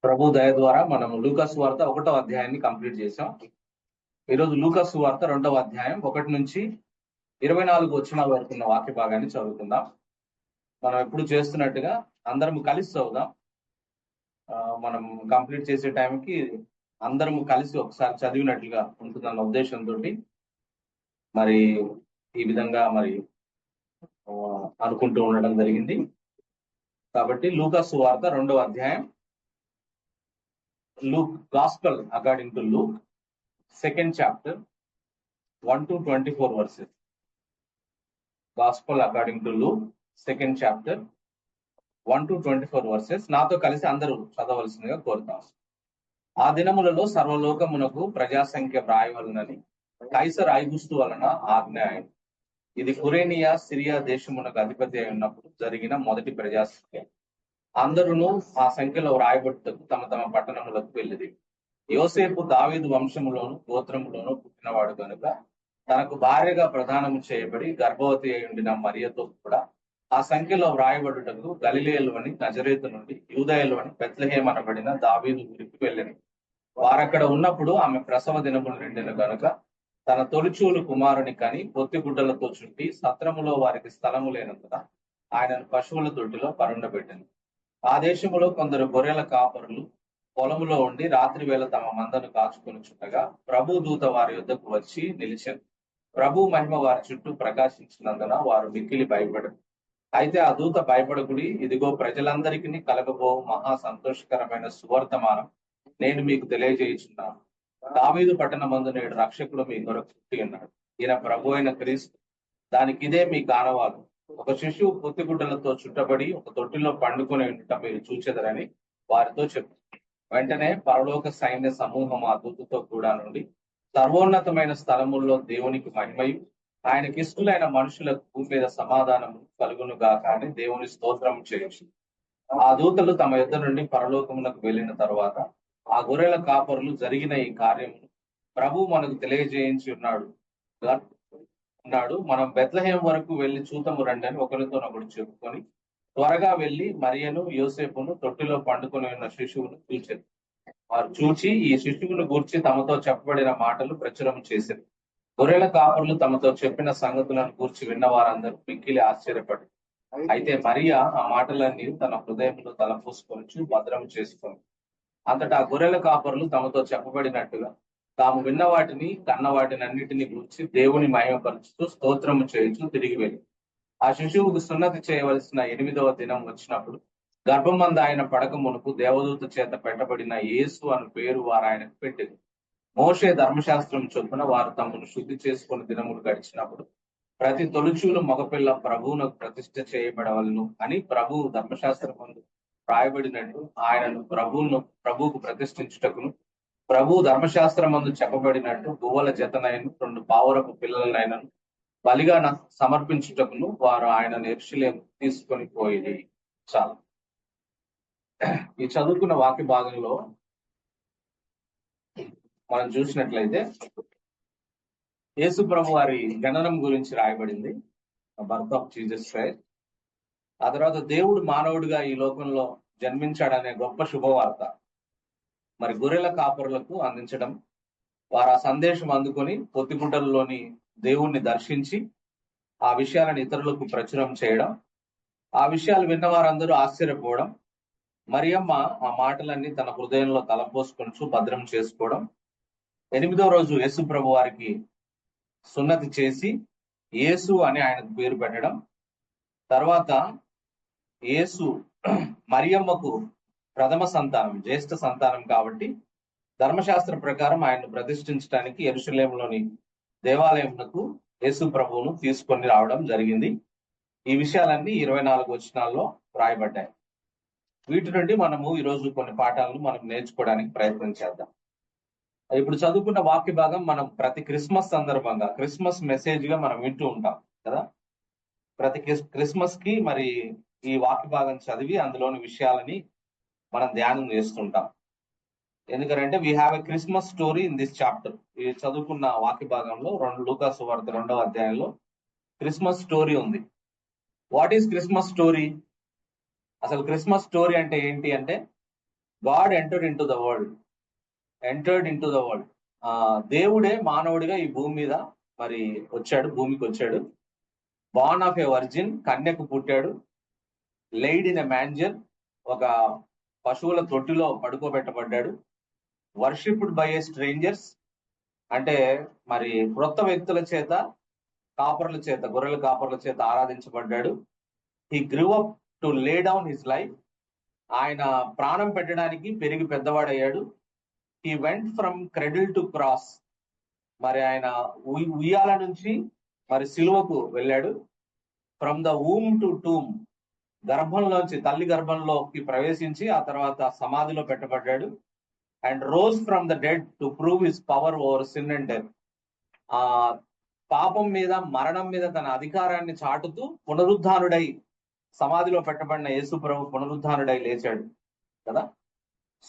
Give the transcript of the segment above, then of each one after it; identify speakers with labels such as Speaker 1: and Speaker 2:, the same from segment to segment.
Speaker 1: ప్రభు దయ ద్వారా మనం లూకా సువార్త 1వ అధ్యాయాన్ని కంప్లీట్ చేసాం. ఈరోజు లూకా సువార్త 2వ అధ్యాయం 1 నుంచి 24 వచనాల వరకు ఉన్న వాక్య భాగాన్ని చదువుకుందాం. మనం ఎప్పుడు చేస్తున్నట్టుగా అందరం కలిసి చదువుదాం. మనం కంప్లీట్ చేసే టైంకి అందరం కలిసి ఒకసారి చదివినట్లుగా ఉంటుందన్న ఉద్దేశంతో మరి ఈ విధంగా అనుకుంటూ ఉండడం జరిగింది. కాబట్టి లూకా సువార్త 2వ అధ్యాయం, Luke Gospel according to Luke, 2nd chapter, 1 to 24 verses. Gospel according to Luke, 2nd chapter, 1 to 24 verses. నాతో కలిసి అందరూ చదవలసిందిగా కోరుతాం. ఆ దినములలో సర్వలోకమునకు ప్రజాసంఖ్య వ్రాయవలనని కైసర్ ఐగుస్తు వలన ఆజ్ఞ అయింది. ఇది కురేనియా సిరియా దేశమునకు అధిపతి అయి ఉన్నప్పుడు జరిగిన మొదటి ప్రజాసంఖ్య. అందరూ ఆ సంఖ్యలో వ్రాయబట్టుటకు తమ తమ పట్టణములకు వెళ్ళింది. యోసేపు దావీదు వంశములోను గోత్రములోను పుట్టినవాడు కనుక తనకు భార్యగా ప్రదానము చేయబడి గర్భవతి అయి ఉండిన మరియతో కూడా ఆ సంఖ్యలో వ్రాయబడుటకు గలిలయలోని నజరేతు నుండి యూదయలోని బెత్లెహేము అనబడిన దావీదు ఊరికి వెళ్ళింది. వారక్కడ ఉన్నప్పుడు ఆమె ప్రసవ దినములు నిండిన కనుక తన తొలిచూలు కుమారుని కని పొత్తిగుడ్డలతో చుట్టి సత్రములో వారికి స్థలము లేనందున ఆయనను పశువుల తొట్టిలో పరుండబెట్టింది. ఆ దేశములో కొందరు గొర్రెల కాపరులు పొలములో ఉండి రాత్రి వేళ తమ మందను కాచుకొని చుట్టగా ప్రభు దూత వారి యొద్దకు వచ్చి నిలిచాను. ప్రభు మహిమ వారి చుట్టూ ప్రకాశించినందున వారు మిక్కిలి భయపడరు. అయితే ఆ దూత భయపడకుడి, ఇదిగో ప్రజలందరికీ కలగబో మహా సంతోషకరమైన సువర్తమానం నేను మీకు తెలియజేయుచున్నాను. దావీదు పట్టణమందు నేడు రక్షకుడు మీ కొరకు పుట్టి ఉన్నాడు. ఈయన ప్రభు అయిన క్రీస్తు. దానికి ఇదే మీ కానవాలు. ఒక శిశువు పొత్తిగుడ్డలతో చుట్టబడి ఒక తొట్టిలో పండుకొని ఉండటం మీరు చూచెదరని వారితో చెప్పారు. వెంటనే పరలోక సైన్య సమూహం ఆ దూతతో కూడా నుండి సర్వోన్నతమైన స్థలముల్లో దేవునికి మహిమయు ఆయనకిష్టులైన మనుషులకు భూమి మీద సమాధానము కలుగునుగా కానీ దేవుని స్తోత్రం చేయొచ్చు. ఆ దూతలు తమ యుద్ధ నుండి పరలోకమునకు వెళ్ళిన తరువాత ఆ గొర్రెల కాపరులు జరిగిన ఈ కార్యమును ప్రభు మనకు తెలియజేయించి ఉన్నాడు. మనం బెత్లెహేం వరకు వెళ్లి చూతము రండి అని ఒకరితోనొకడు చెప్పుకొని త్వరగా వెళ్లి మరియను యోసేపును తొట్టిలో పండుకొని ఉన్న శిశువును చూచారు. వారు చూచి ఈ శిశువును గూర్చి తమతో చెప్పబడిన మాటలు ప్రచురం చేశారు. గొర్రెల కాపరులు తమతో చెప్పిన సంగతులను గూర్చి విన్న వారందరూ మిక్కిలి ఆశ్చర్యపడి అయితే మరియా ఆ మాటలన్నీ తన హృదయంలో తలపోసుకొని భద్రం చేసుకొని అంతటా ఆ గొర్రెల కాపరులు తమతో చెప్పబడినట్టుగా తాము విన్న వాటిని కన్న వాటిని అన్నిటిని గూర్చి దేవుని మహిమపరుచుతూ స్తోత్రము చేయించు తిరిగి వెళ్ళి ఆ శిశువుకు సున్నతి చేయవలసిన 8వ దినం వచ్చినప్పుడు గర్భమంద ఆయన పడక మునుపు దేవదూత చేత పెట్టబడిన యేసు అను పేరు వారు ఆయనకు పెట్టింది. మోషే ధర్మశాస్త్రం చొప్పున వారు తమను శుద్ధి చేసుకుని దినములు గడిచినప్పుడు ప్రతి తొలిచూలు మగపిల్ల ప్రభువునకు ప్రతిష్ఠ చేయబడవలను అని ప్రభువు ధర్మశాస్త్రం ముందు రాయబడినట్టు ఆయనను ప్రభువుకు ప్రతిష్ఠించుటకును ప్రభు ధర్మశాస్త్రం ముందు చెప్పబడినట్టు గువ్వల జతనైన 2 పావురపు పిల్లలనైనను బలిగా సమర్పించుటకును వారు ఆయన యెరూషలేము తీసుకొని పోయేది. చాలు. ఈ చదువుకున్న వాక్య భాగంలో మనం చూసినట్లయితే యేసు ప్రభు వారి జననం గురించి రాయబడింది, బర్త్ ఆఫ్ జీసస్ క్రైస్ట్. ఆ తర్వాత దేవుడు మానవుడిగా ఈ లోకంలో జన్మించాడనే గొప్ప శుభవార్త మరి గొర్రెల కాపరులకు అందించడం, వారు ఆ సందేశం అందుకొని పొత్తిగుడ్డలలోని దేవుణ్ణి దర్శించి ఆ విషయాలను ఇతరులకు ప్రచురం చేయడం, ఆ విషయాలు విన్న వారందరూ ఆశ్చర్యపోవడం, మరియమ్మ ఆ మాటలన్నీ తన హృదయంలో తలపోసుకొని భద్రం చేసుకోవడం, 8వ రోజు యేసు ప్రభు వారికి సున్నతి చేసి యేసు అని ఆయనకు పేరు పెట్టడం, తర్వాత యేసు మరియమ్మకు ప్రథమ సంతానం, జ్యేష్ఠ సంతానం కాబట్టి ధర్మశాస్త్ర ప్రకారం ఆయన్ను ప్రతిష్ఠించడానికి యెరూషలేములోని దేవాలయమునకు యేసు ప్రభువును తీసుకొని రావడం జరిగింది. ఈ విషయాలన్నీ 24 వచనాల్లో రాయబడ్డాయి. వీటి నుండి మనము ఈరోజు కొన్ని పాఠాలను మనం నేర్చుకోవడానికి ప్రయత్నం చేద్దాం. ఇప్పుడు చదువుకున్న వాక్య భాగం మనం ప్రతి క్రిస్మస్ సందర్భంగా క్రిస్మస్ మెసేజ్ గా మనం వింటూ ఉంటాం కదా. ప్రతి క్రిస్మస్ కి మరి ఈ వాక్య భాగం చదివి అందులోని విషయాలని మనం ధ్యానం చేస్తుంటాం. ఎందుకంటే we have a Christmas story in this chapter. ఈ చదువుకున్న వాక్య భాగంలో లూకా సువార్త 2వ అధ్యాయంలో క్రిస్మస్ స్టోరీ ఉంది. What is Christmas story? అసలు క్రిస్మస్ స్టోరీ అంటే ఏంటి అంటే God entered in to the world. దేవుడే మానవుడిగా ఈ భూమి మీద మరి వచ్చాడు, భూమికి వచ్చాడు. బార్న్ ఆఫ్ ఏ వర్జిన్, కన్యకు పుట్టాడు. లైడ్ ఇన్ ఎ మ్యాంజర్, ఒక పశువుల తొట్టిలో పడుకోబెట్టబడ్డాడు. వర్షిప్డ్ బై ఏ స్ట్రేంజర్స్, అంటే మరి క్రొత్త వ్యక్తుల చేత, కాపర్ల చేత, గొర్రెల కాపర్ల చేత ఆరాధించబడ్డాడు. He grew up to lay down his life, ఆయన ప్రాణం పెట్టడానికి పెరిగి పెద్దవాడయ్యాడు. He went from cradle to cross, మరి ఆయన ఉయ్యాల నుంచి మరి సిలువకు వెళ్ళాడు. From the womb to tomb, గర్భంలోంచి, తల్లి గర్భంలోకి ప్రవేశించి ఆ తర్వాత సమాధిలో పెట్టబడ్డాడు. And rose from the dead to prove his power over sin and death, ఆ పాపం మీద, మరణం మీద తన అధికారాన్ని చాటుతూ పునరుద్ధానుడై, సమాధిలో పెట్టబడిన యేసు ప్రభు పునరుద్ధానుడై లేచాడు కదా.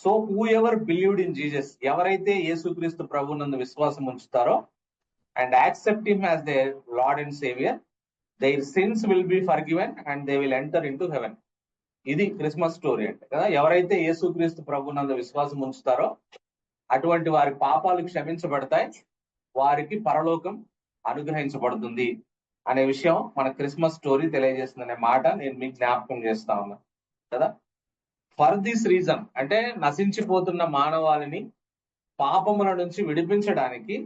Speaker 1: So whoever believed in Jesus, ఎవరైతే యేసుక్రీస్తు ప్రభు నందు విశ్వాసం ఉంచుతారో and accept him as their lord and saviour, their sins will be forgiven and they will enter in to heaven. ఇది క్రిస్మస్ స్టోరీ అంటే కదా. ఎవరైతే యేసుక్రీస్తు ప్రభు నందు విశ్వాసం ఉంచుతారో అటువంటి వారి పాపాలు క్షమించబడతాయి, వారికి పరలోకం అనుగ్రహించబడుతుంది అనే విషయం మన క్రిస్మస్ స్టోరీ తెలియజేస్తుందనే మాట నేను మీకు జ్ఞాపకం చేస్తా ఉన్నా కదా. ఫర్ దిస్ రీజన్, అంటే నశించిపోతున్న మానవాళిని పాపముల నుంచి విడిపించడానికి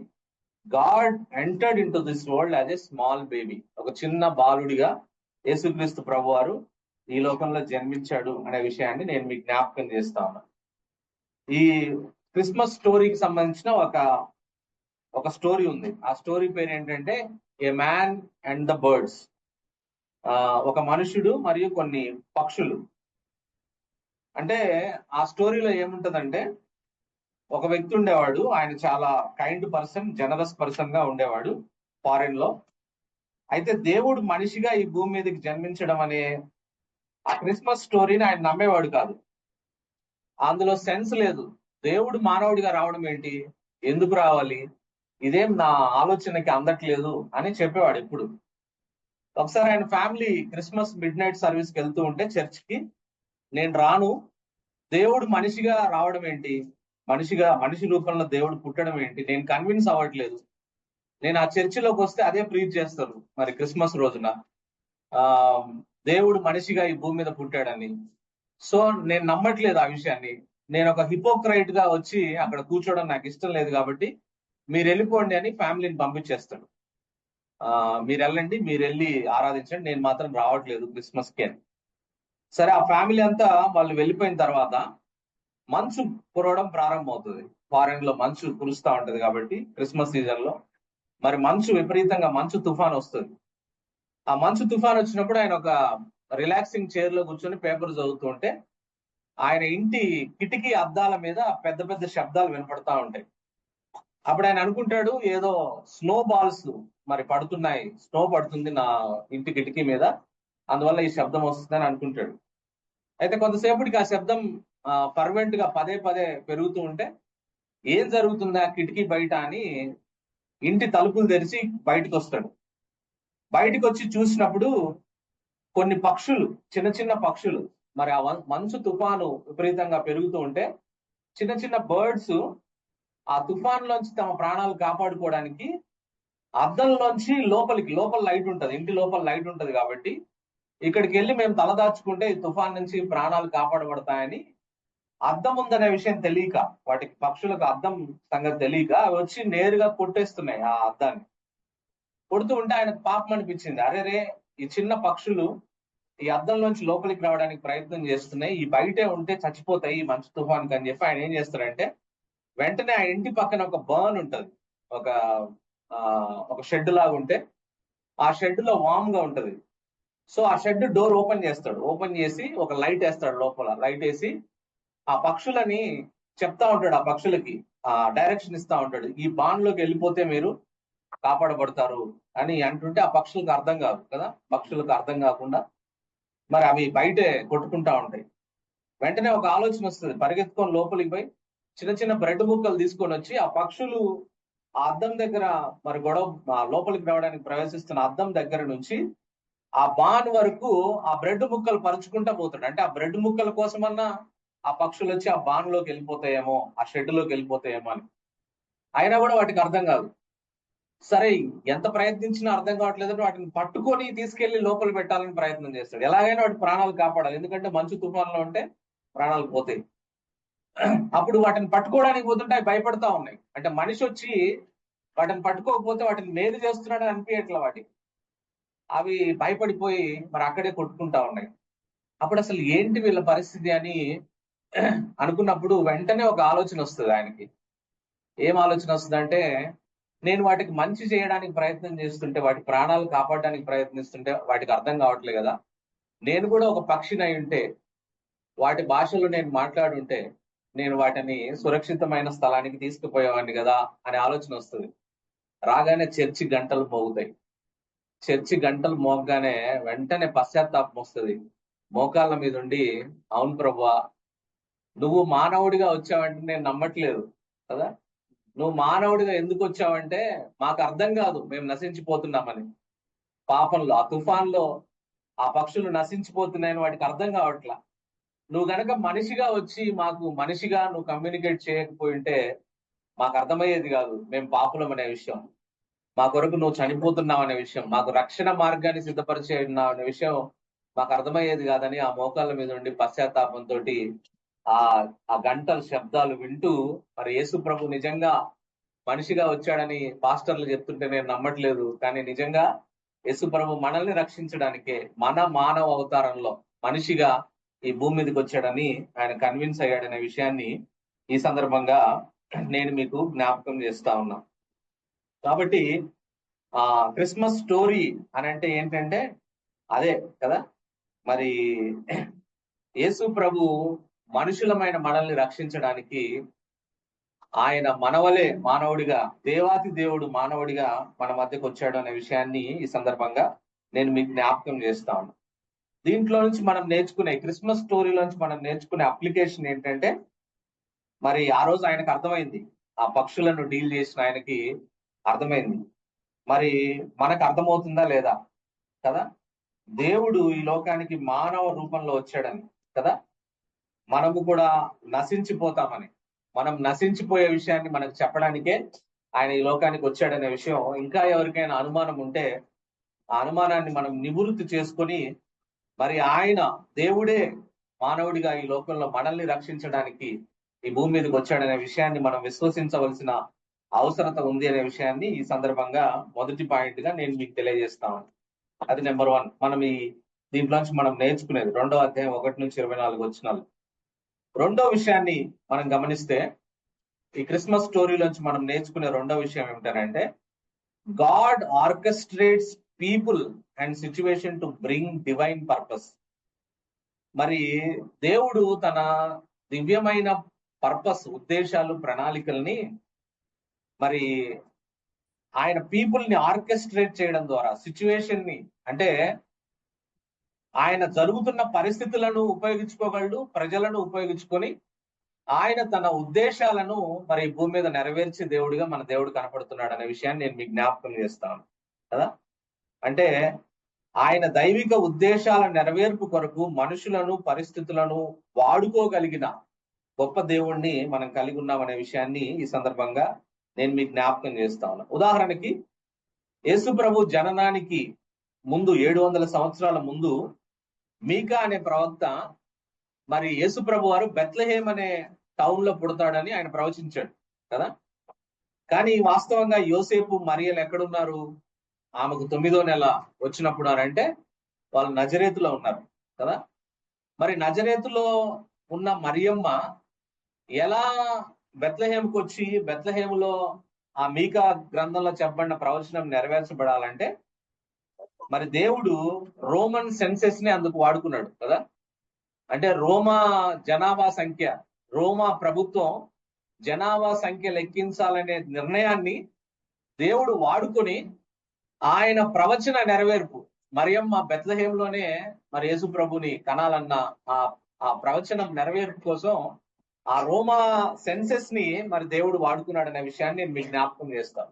Speaker 1: God entered in to this world as a small baby, ఒక చిన్న బాలుడిగా యేసుక్రీస్తు ప్రభు వారు ఈ లోకంలో జన్మించాడు అనే విషయాన్ని నేను మీకు జ్ఞాపకం చేస్తా ఉన్నా. ఈ క్రిస్మస్ స్టోరీకి సంబంధించిన ఒక స్టోరీ ఉంది. ఆ స్టోరీ పేరు ఏంటంటే ఏ మ్యాన్ అండ్ ద బర్డ్స్, ఒక మనుషుడు మరియు కొన్ని పక్షులు. అంటే ఆ స్టోరీలో ఏముంటదంటే, ఒక వ్యక్తి ఉండేవాడు, ఆయన చాలా కైండ్ పర్సన్, జనరస్ పర్సన్ గా ఉండేవాడు ఫారెన్ లో. అయితే దేవుడు మనిషిగా ఈ భూమి మీదకి జన్మించడం అనే ఆ క్రిస్మస్ స్టోరీని ఆయన నమ్మేవాడు కాదు. అందులో సెన్స్ లేదు. దేవుడు మానవుడిగా రావడం ఏంటి, ఎందుకు రావాలి, ఇదేం నా ఆలోచనకి అందట్లేదు అని చెప్పేవాడు ఎప్పుడు. ఒకసారి ఆయన family Christmas mid night service కి వెళ్తూ ఉంటే చర్చ్కి, నేను రాను, దేవుడు మనిషిగా రావడం ఏంటి, మనిషి రూపంలో దేవుడు పుట్టడం ఏంటి, నేను కన్విన్స్ అవ్వట్లేదు. నేను ఆ చర్చిలోకి వస్తే అదే ప్రీచ్ చేస్తారు మరి క్రిస్మస్ రోజున, దేవుడు మనిషిగా ఈ భూమి మీద పుట్టాడని. సో నేను నమ్మట్లేదు ఆ విషయాన్ని. నేను ఒక హిపోక్రైట్ గా వచ్చి అక్కడ కూర్చోవడం నాకు ఇష్టం లేదు, కాబట్టి మీరు వెళ్ళిపోండి అని ఫ్యామిలీని పంపించేస్తాడు. మీరు వెళ్ళండి, మీరు వెళ్ళి ఆరాధించండి, నేను మాత్రం రావట్లేదు క్రిస్మస్ కి అని. సరే, ఆ ఫ్యామిలీ అంతా వాళ్ళు వెళ్ళిపోయిన తర్వాత మంచు కురవడం ప్రారంభమవుతుంది. ఫారెన్ లో మంచు కురుస్తా ఉంటది కాబట్టి క్రిస్మస్ సీజన్ లో మరి విపరీతంగా మంచు తుఫాన్ వస్తుంది. ఆ మంచు తుఫాన్ వచ్చినప్పుడు ఆయన ఒక రిలాక్సింగ్ చైర్ లో కూర్చొని పేపర్ చదువుతూ ఉంటే ఆయన ఇంటి కిటికీ అద్దాల మీద పెద్ద పెద్ద శబ్దాలు వినపడతా ఉంటాయి. అప్పుడు ఆయన అనుకుంటాడు, ఏదో స్నో బాల్స్ మరి పడుతున్నాయి, స్నో పడుతుంది నా ఇంటి కిటికీ మీద, అందువల్ల ఈ శబ్దం వస్తుందని అనుకుంటాడు. అయితే కొంతసేపటికి ఆ శబ్దం పర్వెంట్ గా పదే పదే పెరుగుతూ ఉంటే ఏం జరుగుతుందా కిటికీ బయట అని ఇంటి తలుపులు తెరిచి బయటకు వస్తాడు. బయటకు వచ్చి చూసినప్పుడు కొన్ని పక్షులు, చిన్న చిన్న పక్షులు, మరి ఆ మంచు తుఫాను విపరీతంగా పెరుగుతూ ఉంటే చిన్న చిన్న బర్డ్స్ ఆ తుఫాన్ లోంచి తమ ప్రాణాలు కాపాడుకోవడానికి అద్దంలోంచి లోపల లైట్ ఉంటది, ఇంటి లోపల లైట్ ఉంటది కాబట్టి ఇక్కడికి వెళ్ళి మేము తలదాచుకుంటే ఈ తుఫాన్ నుంచి ప్రాణాలు కాపాడబడతాయని, అద్దం ఉందనే విషయం తెలియక, వాటికి పక్షులకు అద్దం సంగతి తెలియక అవి వచ్చి నేరుగా కొట్టేస్తున్నాయి ఆ అద్దాన్ని. కొడుతూ ఉంటే ఆయనకు పాపం అనిపించింది, అరే ఈ చిన్న పక్షులు ఈ అద్దంలోంచి లోపలికి రావడానికి ప్రయత్నం చేస్తున్నాయి, ఈ బయటే ఉంటే చచ్చిపోతాయి ఈ మంచు తుఫాన్కి అని చెప్పి ఆయన ఏం చేస్తారంటే వెంటనే ఆ ఇంటి పక్కన ఒక బర్న్ ఉంటది, ఒక షెడ్ లాగా ఉంటే ఆ షెడ్ లో వామ్ గా ఉంటది. సో ఆ షెడ్ డోర్ ఓపెన్ చేస్తాడు, ఓపెన్ చేసి ఒక లైట్ వేస్తాడు, లోపల లైట్ వేసి ఆ పక్షులని చెప్తా ఉంటాడు, ఆ పక్షులకి డైరెక్షన్ ఇస్తా ఉంటాడు, ఈ బాన్లోకి వెళ్ళిపోతే మీరు కాపాడబడతారు అని అంటుంటే ఆ పక్షులకు అర్థం కాదు కదా. పక్షులకు అర్థం కాకుండా మరి అవి బయటే కొట్టుకుంటా ఉంటాయి. వెంటనే ఒక ఆలోచన వస్తుంది, పరిగెత్తుకొని లోపలికి పోయి చిన్న చిన్న బ్రెడ్ ముక్కలు తీసుకొని వచ్చి ఆ పక్షులు ఆ అద్దం దగ్గర మరి లోపలికి రావడానికి ప్రవేశిస్తున్న అద్దం దగ్గర నుంచి ఆ బాన్ వరకు ఆ బ్రెడ్ ముక్కలు పరుచుకుంటా పోతాడు. అంటే ఆ బ్రెడ్ ముక్కల కోసమన్నా ఆ పక్షులు వచ్చి ఆ బాన్లోకి వెళ్ళిపోతాయేమో, ఆ షెడ్లోకి వెళ్ళిపోతాయేమో అని. అయినా కూడా వాటికి అర్థం కాదు. సరే, ఎంత ప్రయత్నించినా అర్థం కావట్లేదు, వాటిని పట్టుకొని తీసుకెళ్లి లోపల పెట్టాలని ప్రయత్నం చేస్తాడు. ఎలాగైనా వాటి ప్రాణాలు కాపాడాలి, ఎందుకంటే మంచు తుఫాన్లో ఉంటే ప్రాణాలు పోతాయి. అప్పుడు వాటిని పట్టుకోవడానికి పోతుంటే అవి భయపడతా ఉన్నాయి. అంటే మనిషి వచ్చి వాటిని పట్టుకోకపోతే వాటిని మేలు చేస్తున్నాడని అనిపించట్లా వాటికి. అవి భయపడిపోయి మరి అక్కడే కొట్టుకుంటా ఉన్నాయి. అప్పుడు అసలు ఏంటి వీళ్ళ పరిస్థితి అని అనుకున్నప్పుడు వెంటనే ఒక ఆలోచన వస్తుంది ఆయనకి. ఏం ఆలోచన వస్తుందంటే, నేను వాటికి మంచి చేయడానికి ప్రయత్నం చేస్తుంటే, వాటి ప్రాణాలు కాపాడడానికి ప్రయత్నిస్తుంటే వాటికి అర్థం కావట్లేదు కదా. నేను కూడా ఒక పక్షిని అయి ఉంటే, వాటి భాషలో నేను మాట్లాడుంటే, నేను వాటిని సురక్షితమైన స్థలానికి తీసుకుపోయేవాడిని కదా అనే ఆలోచన వస్తుంది. రాగానే చర్చి గంటలు మోగుతాయి. చర్చి గంటలు మోగగానే వెంటనే పశ్చాత్తాపం వస్తుంది. మోకాళ్ళ మీద ఉండి, అవును ప్రభువా, నువ్వు మానవుడిగా వచ్చావంటే నేను నమ్మట్లేదు కదా. నువ్వు మానవుడిగా ఎందుకు వచ్చావంటే మాకు అర్థం కాదు, మేము నశించిపోతున్నామని. పాపంలో, ఆ తుఫాన్లో ఆ పక్షులు నశించిపోతున్నాయని వాటికి అర్థం కావట్లా. నువ్వు గనక మనిషిగా వచ్చి మాకు మనిషిగా నువ్వు కమ్యూనికేట్ చేయకపోయింటే మాకు అర్థమయ్యేది కాదు, మేము పాపులం అనే విషయం, మా కొరకు నువ్వు చనిపోతున్నావు అనే విషయం, మాకు రక్షణ మార్గాన్ని సిద్ధపరిచే ఉన్నావు అనే విషయం మాకు అర్థమయ్యేది కాదని ఆ మోకాళ్ళ మీద ఉండి పశ్చాత్తాపంతో ఆ ఆ గంటల శబ్దాలు వింటూ, మరి యేసు ప్రభు నిజంగా మనిషిగా వచ్చాడని పాస్టర్లు చెప్తుంటే నేను నమ్మట్లేదు, కానీ నిజంగా యేసు ప్రభు మనల్ని రక్షించడానికే మన మానవ అవతారంలో మనిషిగా ఈ భూమి మీదకి వచ్చాడని ఆయన కన్విన్స్ అయ్యాడనే విషయాన్ని ఈ సందర్భంగా నేను మీకు జ్ఞాపకం చేస్తా ఉన్నా. కాబట్టి ఆ క్రిస్మస్ స్టోరీ అని అంటే ఏంటంటే అదే కదా. మరి యేసు ప్రభు మనుషులమైన మనల్ని రక్షించడానికి ఆయన మనవలే మానవుడిగా, దేవాతి దేవుడు మానవుడిగా మన మధ్యకు వచ్చాడు అనే విషయాన్ని ఈ సందర్భంగా నేను మీకు జ్ఞాపకం చేస్తాను. దీంట్లో నుంచి మనం నేర్చుకునే, క్రిస్మస్ స్టోరీలోంచి మనం నేర్చుకునే అప్లికేషన్ ఏంటంటే, మరి ఆ రోజు ఆయనకు అర్థమైంది, ఆ పక్షులను డీల్ చేసిన ఆయనకి అర్థమైంది. మరి మనకు అర్థమవుతుందా లేదా కదా. దేవుడు ఈ లోకానికి మానవ రూపంలో వచ్చాడని కదా, మనము కూడా నశించిపోతామని, మనం నశించిపోయే విషయాన్ని మనకు చెప్పడానికే ఆయన ఈ లోకానికి వచ్చాడనే విషయం ఇంకా ఎవరికైనా అనుమానం ఉంటే ఆ అనుమానాన్ని మనం నివృత్తి చేసుకొని, మరి ఆయన దేవుడే మానవుడిగా ఈ లోకంలో మనల్ని రక్షించడానికి ఈ భూమి మీదకి వచ్చాడనే విషయాన్ని మనం విశ్వసించవలసిన అవసరత ఉంది అనే విషయాన్ని ఈ సందర్భంగా మొదటి పాయింట్ గా నేను మీకు తెలియజేస్తాను. అది నెంబర్ 1. మనం ఈ దీంట్లోంచి మనం నేర్చుకునేది 2వ అధ్యాయం 1 నుంచి 24 వచనాలు. రెండో విషయాన్ని మనం గమనిస్తే, ఈ క్రిస్మస్ స్టోరీలోంచి మనం నేర్చుకునే రెండో విషయం ఏమిటంటే, God orchestrates people and situation to bring divine purpose. మరి దేవుడు తన దివ్యమైన పర్పస్, ఉద్దేశాలు, ప్రణాళికల్ని మరి ఆయన పీపుల్ ని ఆర్కెస్ట్రేట్ చేయడం ద్వారా, సిచ్యువేషన్ ని, అంటే ఆయన జరుగుతున్న పరిస్థితులను ఉపయోగించుకోగలడు, ప్రజలను ఉపయోగించుకొని ఆయన తన ఉద్దేశాలను మరి భూమి మీద నెరవేర్చే దేవుడిగా మన దేవుడు కనపడుతున్నాడు అనే విషయాన్ని నేను మీకు జ్ఞాపకం చేస్తాను కదా. అంటే ఆయన దైవిక ఉద్దేశాల నెరవేర్పు కొరకు మనుషులను, పరిస్థితులను వాడుకోగలిగిన గొప్ప దేవుణ్ణి మనం కలిగి ఉన్నాం అనే విషయాన్ని ఈ సందర్భంగా నేను మీకు జ్ఞాపకం చేస్తా ఉన్నా. ఉదాహరణకి, యేసు ప్రభు జననానికి ముందు 700 సంవత్సరాల ముందు మీకా అనే ప్రవక్త మరి యేసు ప్రభు వారు బెత్లెహేమ్ అనే టౌన్ లో పుడతాడని ఆయన ప్రవచించాడు కదా. కానీ వాస్తవంగా యోసేపు, మరియలు ఎక్కడున్నారు? ఆమెకు 9వ నెల వచ్చినప్పుడు అంటే వాళ్ళు నజరేతులో ఉన్నారు కదా. మరి నజరేతులో ఉన్న మరియమ్మ ఎలా బెత్లెహేముకు వచ్చి బెత్లెహేములో ఆ మీకా గ్రంథంలో చెప్పబడిన ప్రవచనం నెరవేర్చబడాలంటే మరి దేవుడు రోమన్ సెన్సెస్ ని అందుకు వాడుకున్నాడు కదా. అంటే రోమా జనాభా సంఖ్య, రోమా ప్రభుత్వం జనాభా సంఖ్య లెక్కించాలనే నిర్ణయాన్ని దేవుడు వాడుకొని ఆయన ప్రవచన నెరవేర్పు, మరియమ్మ బెత్లెహేంలోనే మరి యేసు ప్రభుని కనాలన్న ఆ ప్రవచనం నెరవేర్పు కోసం ఆ రోమా సెన్సెస్ ని మరి దేవుడు వాడుకున్నాడు అనే విషయాన్ని నేను మీకు జ్ఞాపకం చేస్తాను.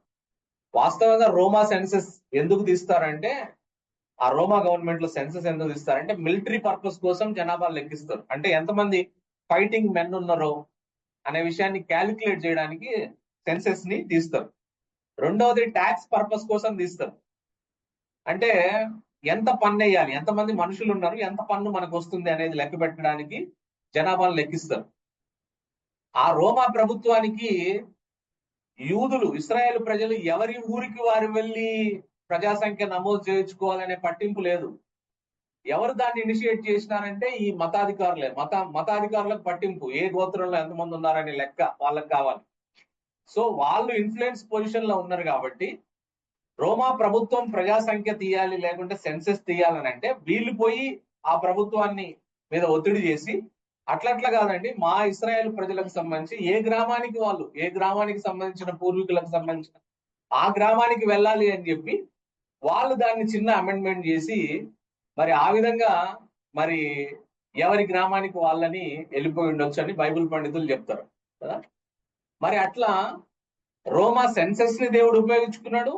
Speaker 1: వాస్తవంగా రోమా సెన్సెస్ ఎందుకు తీస్తారంటే, ఆ రోమా గవర్నమెంట్ లో సెన్సెస్ ఎందుకు తీస్తారంటే మిలిటరీ పర్పస్ కోసం జనాభా లెక్కిస్తారు. అంటే ఎంతమంది ఫైటింగ్ మెన్ ఉన్నారో అనే విషయాన్ని క్యాలిక్యులేట్ చేయడానికి సెన్సెస్ ని తీస్తారు. రెండవది ట్యాక్స్ పర్పస్ కోసం తీస్తారు. అంటే ఎంత పన్ను వేయాలి, ఎంతమంది మనుషులు ఉన్నారు, ఎంత పన్ను మనకు వస్తుంది అనేది లెక్క పెట్టడానికి జనాభాను లెక్కిస్తారు. ఆ రోమా ప్రభుత్వానికి యూదులు, ఇశ్రాయేల్ ప్రజలు ఎవరి ఊరికి వారు వెళ్ళి ప్రజాసంఖ్య నమోదు చేయించుకోవాలనే పట్టింపు లేదు. ఎవరు దాన్ని ఇనిషియేట్ చేసినారంటే ఈ మతాధికారులే. మతాధికారులకు పట్టింపు, ఏ గోత్రంలో ఎంతమంది ఉన్నారనే లెక్క వాళ్ళకి కావాలి. సో వాళ్ళు ఇన్ఫ్లుయెన్స్ పొజిషన్ లో ఉన్నారు కాబట్టి రోమా ప్రభుత్వం ప్రజాసంఖ్య తీయాలి, లేకుంటే సెన్సెస్ తీయాలని అంటే వీళ్ళు పోయి ఆ ప్రభుత్వాన్ని మీద ఒత్తిడి చేసి అట్లట్లా కాదండి, మా ఇశ్రాయేల్ ప్రజలకు సంబంధించి ఏ గ్రామానికి సంబంధించిన పూర్వీకులకు సంబంధించిన ఆ గ్రామానికి వెళ్ళాలి అని చెప్పి వాళ్ళు దాన్ని చిన్న అమెండ్మెంట్ చేసి మరి ఆ విధంగా మరి ఎవరి గ్రామానికి వాళ్ళని వెళ్ళిపోయి ఉండొచ్చు అని బైబిల్ పండితులు చెప్తారు కదా. మరి అట్లా రోమా సెన్సెస్ ని దేవుడు ఉపయోగించుకున్నాడు,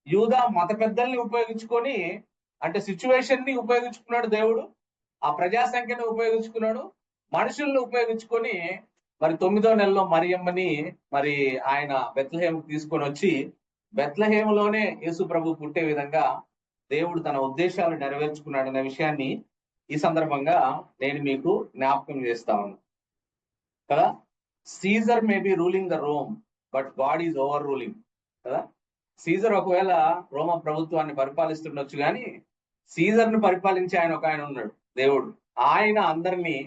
Speaker 1: యూదా మత పెద్దల్ని ఉపయోగించుకొని, అంటే సిచ్యువేషన్ ని ఉపయోగించుకున్నాడు దేవుడు, ఆ ప్రజాసంఖ్యను ఉపయోగించుకున్నాడు, మనుషుల్ని ఉపయోగించుకొని మరి 9వ నెలలో మరియమ్మని మరి ఆయన బెత్లెహేమ్ తీసుకొని వచ్చి బెత్లెహేములోనే యేసు ప్రభు పుట్టే విధంగా దేవుడు తన ఉద్దేశాలు నెరవేర్చుకున్నాడు అనే విషయాన్ని ఈ సందర్భంగా నేను మీకు జ్ఞాపకం చేస్తా ఉన్నాను కదా. Caesar may be ruling the Rome, but God is over ruling కదా. సీజర్ ఒకవేళ రోమా ప్రభుత్వాన్ని పరిపాలిస్తుండొచ్చు, కానీ సీజర్ ను పరిపాలించే ఆయన ఉన్నాడు దేవుడు. ఆయన అందరినీ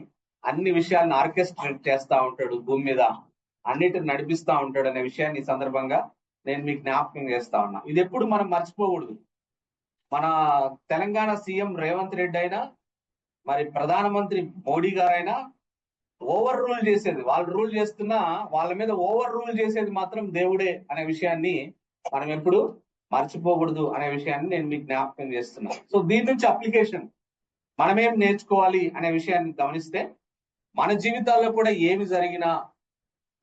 Speaker 1: అన్ని విషయాలను ఆర్కెస్ట్రేట్ చేస్తా ఉంటాడు, భూమి మీద అన్నిటిని నడిపిస్తా ఉంటాడు అనే విషయాన్ని ఈ సందర్భంగా నేను మీకు జ్ఞాపకం చేస్తా ఉన్నా. ఇది ఎప్పుడు మనం మర్చిపోకూడదు. మన తెలంగాణ సీఎం రేవంత్ రెడ్డి అయినా, మరి ప్రధానమంత్రి మోడీ గారైనా ఓవర్ రూల్ చేసేది, వాళ్ళు రూల్ చేస్తున్నా వాళ్ళ మీద ఓవర్ రూల్ చేసేది మాత్రం దేవుడే అనే విషయాన్ని మనం ఎప్పుడు మర్చిపోకూడదు అనే విషయాన్ని నేను మీకు జ్ఞాపకం చేస్తున్నా. సో దీని నుంచి అప్లికేషన్ మనమేం నేర్చుకోవాలి అనే విషయాన్ని గమనిస్తే, మన జీవితాల్లో కూడా ఏమి జరిగినా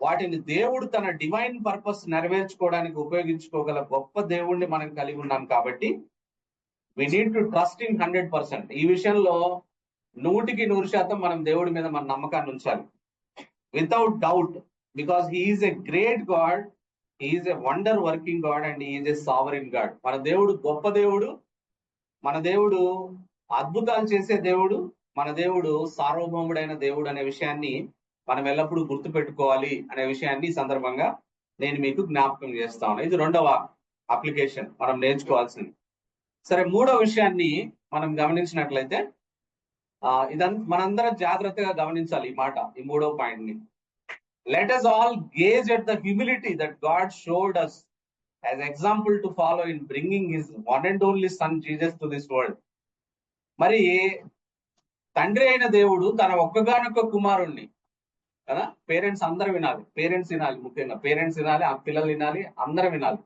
Speaker 1: వాటిని దేవుడు తన డివైన్ పర్పస్ నెరవేర్చుకోవడానికి ఉపయోగించుకోగల గొప్ప దేవుణ్ణి మనం కలిగి ఉన్నాం కాబట్టి we need to trust in 100%. ఈ విషయంలో 100% మనం దేవుడి మీద మన నమ్మకాన్ని ఉంచాలి, without doubt, because he is a great God, he is a wonder working God and he is a sovereign God. మన దేవుడు గొప్ప దేవుడు, మన దేవుడు అద్భుతాలు చేసే దేవుడు, మన దేవుడు సార్వభౌముడైన దేవుడు అనే విషయాన్ని మనం ఎల్లప్పుడూ గుర్తు పెట్టుకోవాలి అనే విషయాన్ని ఈ సందర్భంగా నేను మీకు జ్ఞాపకం చేస్తాను. ఇది రెండవ అప్లికేషన్ మనం నేర్చుకోవాల్సింది. సరే, మూడవ విషయాన్ని మనం గమనించినట్లయితే మనందరం జాగ్రత్తగా గమనించాలి ఈ మాట, ఈ మూడవ పాయింట్ ని. Let us all gaze at the humility that God showed us as example to follow in bringing his one and only son Jesus to this world. మరి తండ్రి అయిన దేవుడు తన ఒక్కగానొక్క కుమారుణ్ణి కదా, పేరెంట్స్ అందరూ వినాలి, ముఖ్యంగా పేరెంట్స్ వినాలి, ఆ పిల్లలు వినాలి, అందరూ వినాలి.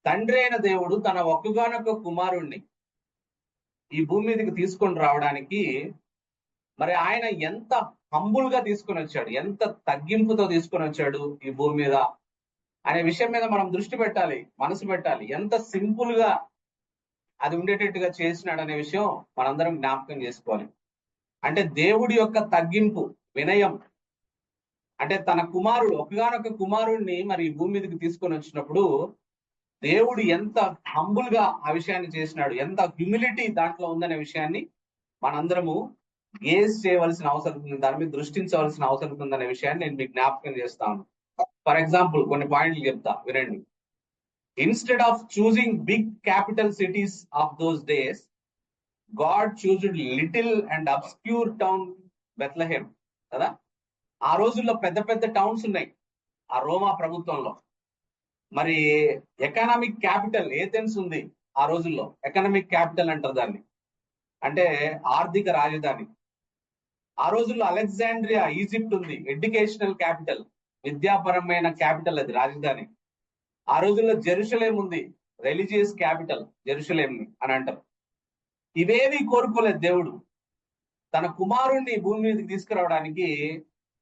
Speaker 1: తండ్రి అయిన దేవుడు తన ఒక్కగానొక్క కుమారుణ్ణి ఈ భూమి మీదకి తీసుకొని రావడానికి మరి ఆయన ఎంత హంబుల్ గా తీసుకొని వచ్చాడు, ఎంత తగ్గింపుతో తీసుకొని వచ్చాడు ఈ భూమి మీద అనే విషయం మీద మనం దృష్టి పెట్టాలి, మనసు పెట్టాలి. ఎంత సింపుల్ గా అది ఉండేటట్టుగా చేసినాడు అనే విషయం మనందరం జ్ఞాపకం చేసుకోవాలి. అంటే దేవుడి యొక్క తగ్గింపు, వినయం, అంటే తన కుమారుడు, ఒకగానొక కుమారుడిని మరి ఈ భూమి మీదకి తీసుకొని వచ్చినప్పుడు దేవుడు ఎంత హంబుల్ గా ఆ విషయాన్ని చేసినాడు, ఎంత హ్యూమిలిటీ దాంట్లో ఉందనే విషయాన్ని మనందరము గేజ్ చేయవలసిన అవసరం ఉంది, దాని మీద దృష్టించవలసిన అవసరం ఉందనే విషయాన్ని నేను మీకు జ్ఞాపకం చేస్తాను. ఫర్ ఎగ్జాంపుల్ కొన్ని పాయింట్లు చెప్తా, వినండి. Instead of choosing big capital cities of those days, God chose little and obscure town Bethlehem కదా. ఆ రోజుల్లో పెద్ద పెద్ద టౌన్స్ ఉన్నాయి ఆ రోమా ప్రభుత్వంలో. మరి ఎకనామిక్ క్యాపిటల్ ఏథెన్స్ ఉంది ఆ రోజుల్లో, ఎకనామిక్ క్యాపిటల్ అంటారు దాన్ని, అంటే ఆర్థిక రాజధాని. ఆ రోజుల్లో అలెగ్జాండ్రియా ఈజిప్ట్ ఉంది, ఎడ్యుకేషనల్ క్యాపిటల్, విద్యాపరమైన క్యాపిటల్, అది రాజధాని. ఆ రోజుల్లో జెరూసలేం ఉంది, రిలీజియస్ క్యాపిటల్, జెరూసలేం అని అంటారు. ఇవేవి కోరుకోలేదు దేవుడు. తన కుమారుణ్ణి భూమి మీదకి తీసుకురావడానికి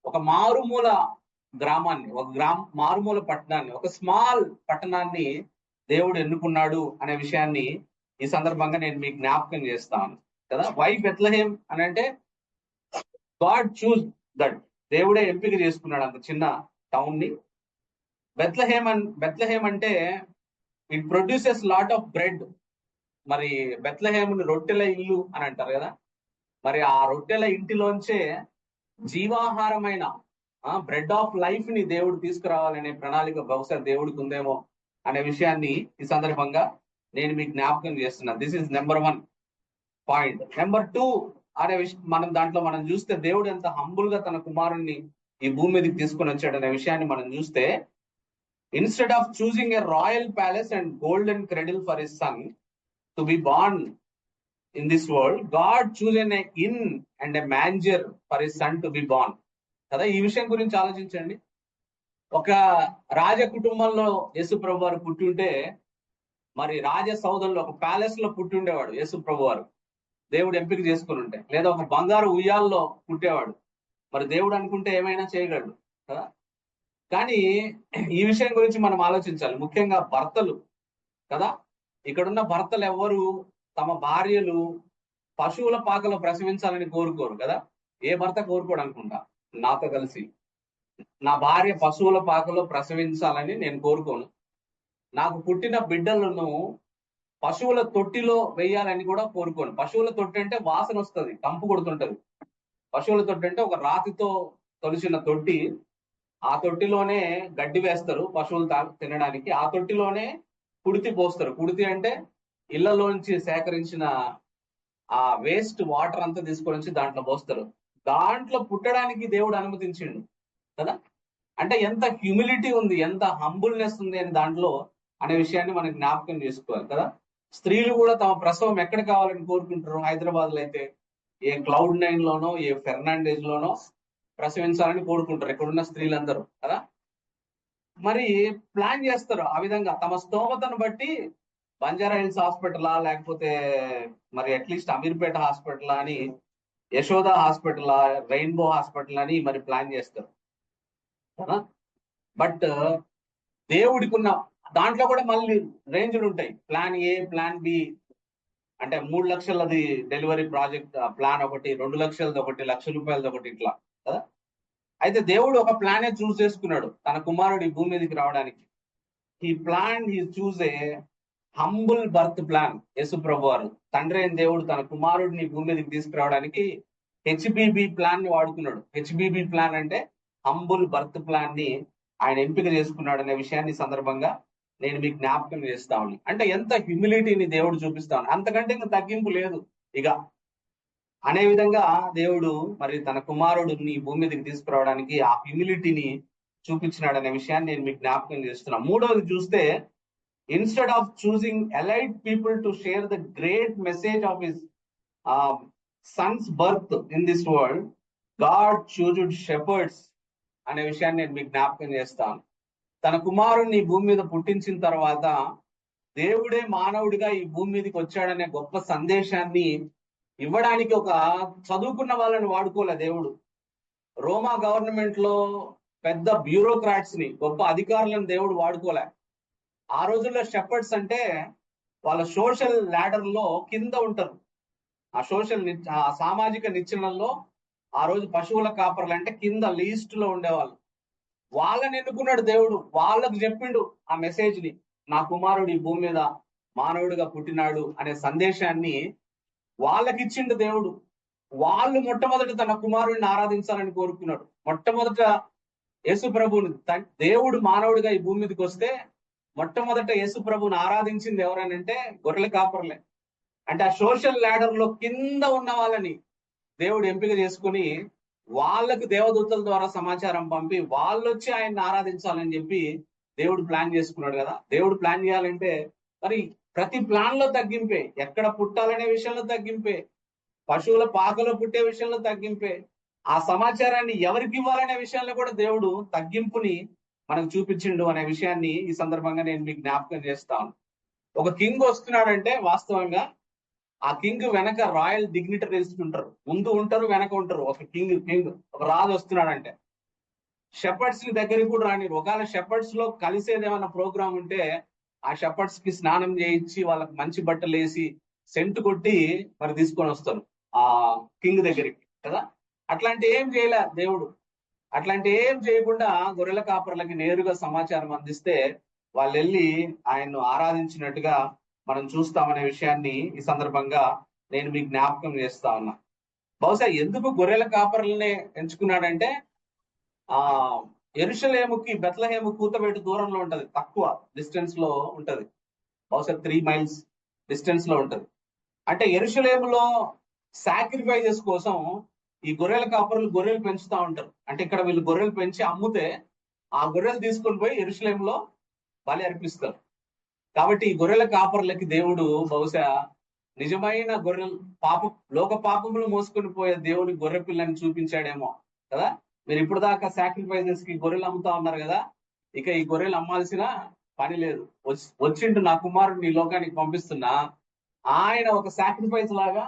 Speaker 1: ఒక మారుమూల గ్రామాన్ని, మారుమూల పట్టణాన్ని, ఒక స్మాల్ పట్టణాన్ని దేవుడు ఎన్నుకున్నాడు అనే విషయాన్ని ఈ సందర్భంగా నేను మీకు జ్ఞాపకం చేస్తాను కదా. వై బెత్లెహేమ్ అని అంటే, గాడ్ చూజ్ దట్ దేవుడే ఎంపిక చేసుకున్నాడు అంత చిన్న టౌన్ ని. బెత్లహేమ్ అంటే it produces lot of bread. మరి బెత్లహేమ్ రొట్టెల ఇల్లు అని అంటారు కదా, మరి ఆ రొట్టెల ఇంటిలోంచే జీవాహారమైన బ్రెడ్ ఆఫ్ లైఫ్ ని దేవుడు తీసుకురావాలనే ప్రణాళిక బహుశా దేవుడికి ఉందేమో అనే విషయాన్ని ఈ సందర్భంగా నేను మీకు జ్ఞాపకం చేస్తున్నాను. This is number 1 point. Number 2 అనే విషయం మనం చూస్తే దేవుడు ఎంత హంబుల్ గా తన కుమారుణ్ణి ఈ భూమి మీదకి తీసుకొని వచ్చాడు అనే విషయాన్ని మనం చూస్తే, instead of choosing a royal palace and golden cradle for his son to be born in this world, God chosen a inn and a manger for his son to be born. కదా, ఈ విషయం గురించి ఆలోచించండి. ఒక రాజ కుటుంబంలో యేసు ప్రభు వారు పుట్టి ఉంటే, మరి రాజ సౌధంలో ఒక ప్యాలెస్ లో పుట్టి ఉండేవాడు యేసు ప్రభు వారు, దేవుడు ఎంపిక చేసుకుని ఉంటే. లేదా ఒక బంగారు ఉయ్యాల్లో పుట్టేవాడు, మరి దేవుడు అనుకుంటే ఏమైనా చేయగలడు కదా. కానీ ఈ విషయం గురించి మనం ఆలోచించాలి, ముఖ్యంగా భర్తలు కదా. ఇక్కడున్న భర్తలు ఎవరు తమ భార్యలు పశువుల పాకలో ప్రసవించాలని కోరుకోరు కదా. ఏ భర్త కోరుకోడు అనుకుంటా నాతో కలిసి. నా భార్య పశువుల పాకలో ప్రసవించాలని నేను కోరుకోను. నాకు పుట్టిన బిడ్డలను పశువుల తొట్టిలో వేయాలని కూడా కోరుకోను. పశువుల తొట్టి అంటే వాసన వస్తుంది, కంపు కొడుతుంటది. పశువుల తొట్టి అంటే ఒక రాతితో తొలిచిన తొట్టి, ఆ తొట్టిలోనే గడ్డి వేస్తారు పశువులు తినడానికి. ఆ తొట్టిలోనే కుడితి పోస్తారు. కుడితి అంటే ఇళ్లలోంచి సేకరించిన ఆ వేస్ట్ వాటర్ అంతా తీసుకొని వచ్చి దాంట్లో పోస్తారు. దాంట్లో పుట్టడానికి దేవుడు అనుమతించిండు కదా. అంటే ఎంత హ్యూమిలిటీ ఉంది, ఎంత హంబుల్నెస్ ఉంది అని దాంట్లో అనే విషయాన్ని మనం జ్ఞాపకం చేసుకోవాలి కదా. స్త్రీలు కూడా తమ ప్రసవం ఎక్కడ కావాలని కోరుకుంటారు. హైదరాబాద్ లో అయితే ఏ Cloud9 లోనో ఏ ఫెర్నాండేజ్ లోనో ప్రసవించాలని కోరుకుంటారు ఇక్కడున్న స్త్రీలందరూ కదా. మరి ప్లాన్ చేస్తారు ఆ విధంగా తమ స్తోమతను బట్టి. బంజారా హిల్స్ హాస్పిటలా, లేకపోతే మరి అట్లీస్ట్ అమీర్పేట హాస్పిటల్ అని, యశోద హాస్పిటల్, రెయిన్బో హాస్పిటల్ అని మరి ప్లాన్ చేస్తారు కదా. బట్ దేవుడికి ఉన్న దాంట్లో కూడా మళ్ళీ రేంజ్లు ఉంటాయి. ప్లాన్ ఏ, ప్లాన్ బి అంటే 3 లక్షలది డెలివరీ ప్రాజెక్ట్ ప్లాన్ ఒకటి, 2 లక్షలది ఒకటి, ₹1,00,000 ఒకటి, ఇట్లా కదా. అయితే దేవుడు ఒక ప్లానే చూస్ చేసుకున్నాడు తన కుమారుడు ఈ భూమి మీదకి రావడానికి. He chose a humble birth plan. యేసు ప్రభు వారు తండ్రి అయిన దేవుడు తన కుమారుడిని భూమి మీదకి తీసుకురావడానికి హెచ్బిబి ప్లాన్ ని వాడుకున్నాడు. హెచ్బిబి ప్లాన్ అంటే హంబుల్ బర్త్ ప్లాన్ ని ఆయన ఎంపిక చేసుకున్నాడు అనే విషయాన్ని సందర్భంగా నేను మీకు జ్ఞాపకం చేస్తా ఉన్నా. అంటే ఎంత హ్యూమిలిటీని దేవుడు చూపిస్తాను, అంతకంటే ఇంకా తగ్గింపు లేదు ఇక అనే విధంగా దేవుడు మరి తన కుమారుడిని భూమి మీదకి తీసుకురావడానికి ఆ హ్యూమిలిటీని చూపించినాడు అనే విషయాన్ని నేను మీకు జ్ఞాపకం చేస్తున్నా. మూడవది చూస్తే, instead of choosing elite people to share the great message of his son's birth in this world, God chose shepherds అనే విషయాన్ని నేను మీకు జ్ఞాపకం చేస్తాను. తన కుమారుణ్ణి భూమి మీద పుట్టించిన తర్వాత దేవుడే మానవుడిగా ఈ భూమి మీదకి వచ్చాడనే గొప్ప సందేశాన్ని ఇవ్వడానికి ఒక చదువుకున్న వాళ్ళని వాడుకోలే దేవుడు. రోమా గవర్నమెంట్ లో పెద్ద బ్యూరోక్రాట్స్ ని, గొప్ప అధికారులను దేవుడు వాడుకోలే. ఆ రోజుల్లో షెపర్డ్స్ అంటే వాళ్ళ సోషల్ ల్యాడర్ లో కింద ఉంటారు. ఆ సామాజిక నిచ్చెనల్లో ఆ రోజు పశువుల కాపర్లు అంటే కింద లీస్ట్ లో ఉండేవాళ్ళు. వాళ్ళని ఎన్నుకున్నాడు దేవుడు. వాళ్ళకు చెప్పిండు ఆ మెసేజ్ ని, నా కుమారుడు ఈ భూమి మీద మానవుడిగా పుట్టినాడు అనే సందేశాన్ని వాళ్ళకి ఇచ్చిండు దేవుడు. వాళ్ళు మొట్టమొదటి తన కుమారుడిని ఆరాధించాలని కోరుకున్నాడు. మొట్టమొదట యేసు ప్రభువుని, దేవుడు మానవుడిగా ఈ భూమి మీదకి వస్తే మొట్టమొదట యేసు ప్రభువుని ఆరాధించింది ఎవరనంటే గొర్రెల కాపర్లే. అంటే ఆ సోషల్ ల్యాడర్ లో కింద ఉన్న వాళ్ళని దేవుడు ఎంపిక చేసుకుని వాళ్ళకు దేవదూతల ద్వారా సమాచారం పంపి వాళ్ళు వచ్చి ఆయన్ని ఆరాధించాలని చెప్పి దేవుడు ప్లాన్ చేసుకున్నాడు కదా. దేవుడు ప్లాన్ చేయాలంటే మరి ప్రతి ప్లాన్ లో తగ్గింపే, ఎక్కడ పుట్టాలనే విషయంలో తగ్గింపే, పశువుల పాకలో పుట్టే విషయంలో తగ్గింపే, ఆ సమాచారాన్ని ఎవరికి ఇవ్వాలనే విషయంలో కూడా దేవుడు తగ్గింపుని మనకు చూపించిండు అనే విషయాన్ని ఈ సందర్భంగా నేను మీకు జ్ఞాపకం చేస్తాను. ఒక కింగ్ వస్తున్నాడంటే వాస్తవంగా ఆ కింగ్ వెనక రాయల్ డిగ్నిటరీస్ ఉంటారు. ముందు ఉంటారు, వెనక ఉంటారు. ఒక కింగ్ ఒక రాజు వస్తున్నాడంటే షెపర్డ్స్ ని దగ్గరికి కూడా రానిరు. ఒకవేళ షెపర్డ్స్ లో కలిసేది ఏమైనా ప్రోగ్రామ్ ఉంటే ఆ షెపర్డ్స్ కి స్నానం చేయించి వాళ్ళకి మంచి బట్టలు వేసి సెంటు కొట్టి మరి తీసుకొని వస్తారు ఆ కింగ్ దగ్గరికి కదా. అట్లాంటి ఏం చేయలే దేవుడు. అట్లాంటి ఏం చేయకుండా గొర్రెల కాపర్లకి నేరుగా సమాచారం అందిస్తే వాళ్ళు వెళ్ళి ఆయన్ను ఆరాధించినట్టుగా మనం చూస్తామనే విషయాన్ని ఈ సందర్భంగా నేను మీకు జ్ఞాపకం చేస్తా ఉన్నా. బహుశా ఎందుకు గొర్రెల కాపర్లనే ఎంచుకున్నాడంటే ఆ యెరూషలేముకి బెత్లెహేము కూతవేటు దూరంలో ఉంటది, తక్కువ డిస్టెన్స్ లో ఉంటది, బహుశా 3 మైల్స్ డిస్టెన్స్ లో ఉంటది. అంటే యెరూషలేములో సాక్రిఫైజెస్ కోసం ఈ గొర్రెల కాపరులు గొర్రెలు పెంచుతా ఉంటారు. అంటే ఇక్కడ వీళ్ళు గొర్రెలు పెంచి అమ్ముతే ఆ గొర్రెలు తీసుకొని పోయి యెరూషలేములో బలి అర్పిస్తారు. కాబట్టి ఈ గొర్రెల కాపర్లకి దేవుడు బహుశా నిజమైన గొర్రెలు లోక పాపములు మోసుకొని పోయే దేవుని గొర్రె పిల్లని చూపించాడేమో కదా. మీరు ఇప్పుడు దాకా సాక్రిఫైజెస్ కి గొర్రెలు అమ్ముతా ఉన్నారు కదా, ఇక ఈ గొర్రెలు అమ్మాల్సిన పని లేదు. వచ్చిండు నా కుమారుడు నీ లోకానికి పంపిస్తున్నా, ఆయన ఒక సాక్రిఫైస్ లాగా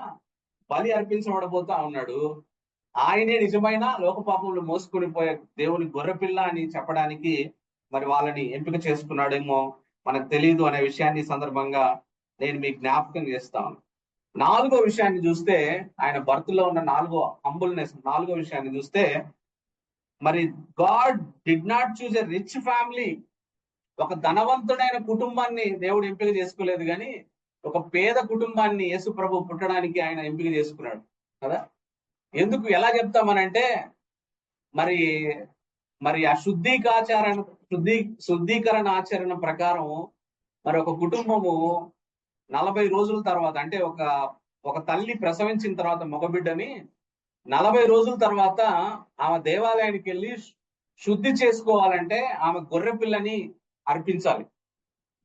Speaker 1: బలి అర్పించబడబోతా ఉన్నాడు. ఆయనే నిజమైన లోక పాపములు మోసుకొని పోయే దేవుని గొర్రెపిల్ల అని చెప్పడానికి మరి వాళ్ళని ఎంపిక చేసుకున్నాడేమో మనకు తెలియదు అనే విషయాన్ని సందర్భంగా నేను మీకు జ్ఞాపకం చేస్తాను. 4వ విషయాన్ని చూస్తే, ఆయన బర్త్లో ఉన్న 4వ హంబుల్నెస్, 4వ విషయాన్ని చూస్తే, మరి God did not choose a rich family. ఒక ధనవంతుడైన కుటుంబాన్ని దేవుడు ఎంపిక చేసుకోలేదు, కానీ ఒక పేద కుటుంబాన్ని యేసు ప్రభు పుట్టడానికి ఆయన ఎంపిక చేసుకున్నాడు కదా. ఎందుకు ఎలా చెప్తామనంటే, మరి మరి ఆ శుద్ధీకరణ ఆచరణ ప్రకారం మరి ఒక కుటుంబము 40 రోజుల తర్వాత, అంటే ఒక తల్లి ప్రసవించిన తర్వాత మగబిడ్డని 40 రోజుల తర్వాత ఆమె దేవాలయానికి వెళ్ళి శుద్ధి చేసుకోవాలంటే ఆమె గొర్రె పిల్లని అర్పించాలి.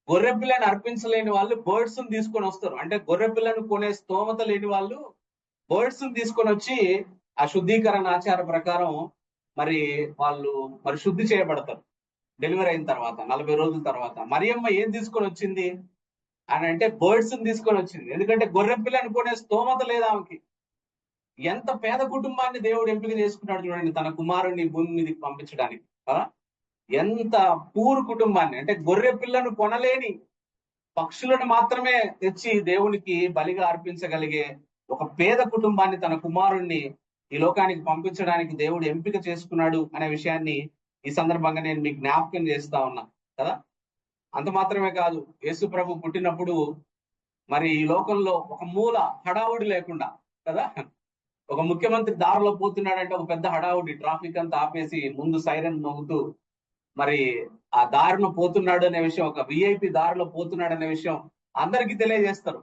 Speaker 1: గొర్రె పిల్లని అర్పించలేని వాళ్ళు బర్డ్స్ తీసుకొని వస్తారు. అంటే గొర్రె పిల్లను కొనే స్తోమత లేని వాళ్ళు బర్డ్స్ తీసుకొని వచ్చి ఆ శుద్ధీకరణ ఆచార ప్రకారం మరి వాళ్ళు మరి శుద్ధి చేయబడతారు డెలివరీ అయిన తర్వాత 40 రోజుల తర్వాత. మరియమ్మ ఏం తీసుకొని వచ్చింది అని అంటే బర్డ్స్ తీసుకొని వచ్చింది. ఎందుకంటే గొర్రె పిల్లని కొనే స్తోమత లేదు ఆమెకి. ఎంత పేద కుటుంబాన్ని దేవుడు ఎంపిక చేసుకున్నాడు చూడండి తన కుమారుడిని భూమి మీదకి పంపించడానికి. ఎంత పూర్ కుటుంబాన్ని, అంటే గొర్రె పిల్లను కొనలేని పక్షులను మాత్రమే తెచ్చి దేవునికి బలిగా అర్పించగలిగే ఒక పేద కుటుంబాన్ని తన కుమారుణ్ణి ఈ లోకానికి పంపించడానికి దేవుడు ఎంపిక చేసుకున్నాడు అనే విషయాన్ని ఈ సందర్భంగా నేను మీకు జ్ఞాపకం చేస్తా ఉన్నా కదా. అంత మాత్రమే కాదు, యేసు ప్రభు పుట్టినప్పుడు మరి ఈ లోకంలో ఒక మూల హడావుడి లేకుండా కదా, ఒక ముఖ్యమంత్రి దారిలో పోతున్నాడంటే ఒక పెద్ద హడావుడి, ట్రాఫిక్ అంతా ఆపేసి ముందు సైరన్ మోగుతూ మరి ఆ దారిలో పోతున్నాడు అనే విషయం, ఒక విఐపి దారిలో పోతున్నాడు అనే విషయం అందరికీ తెలియజేస్తారు.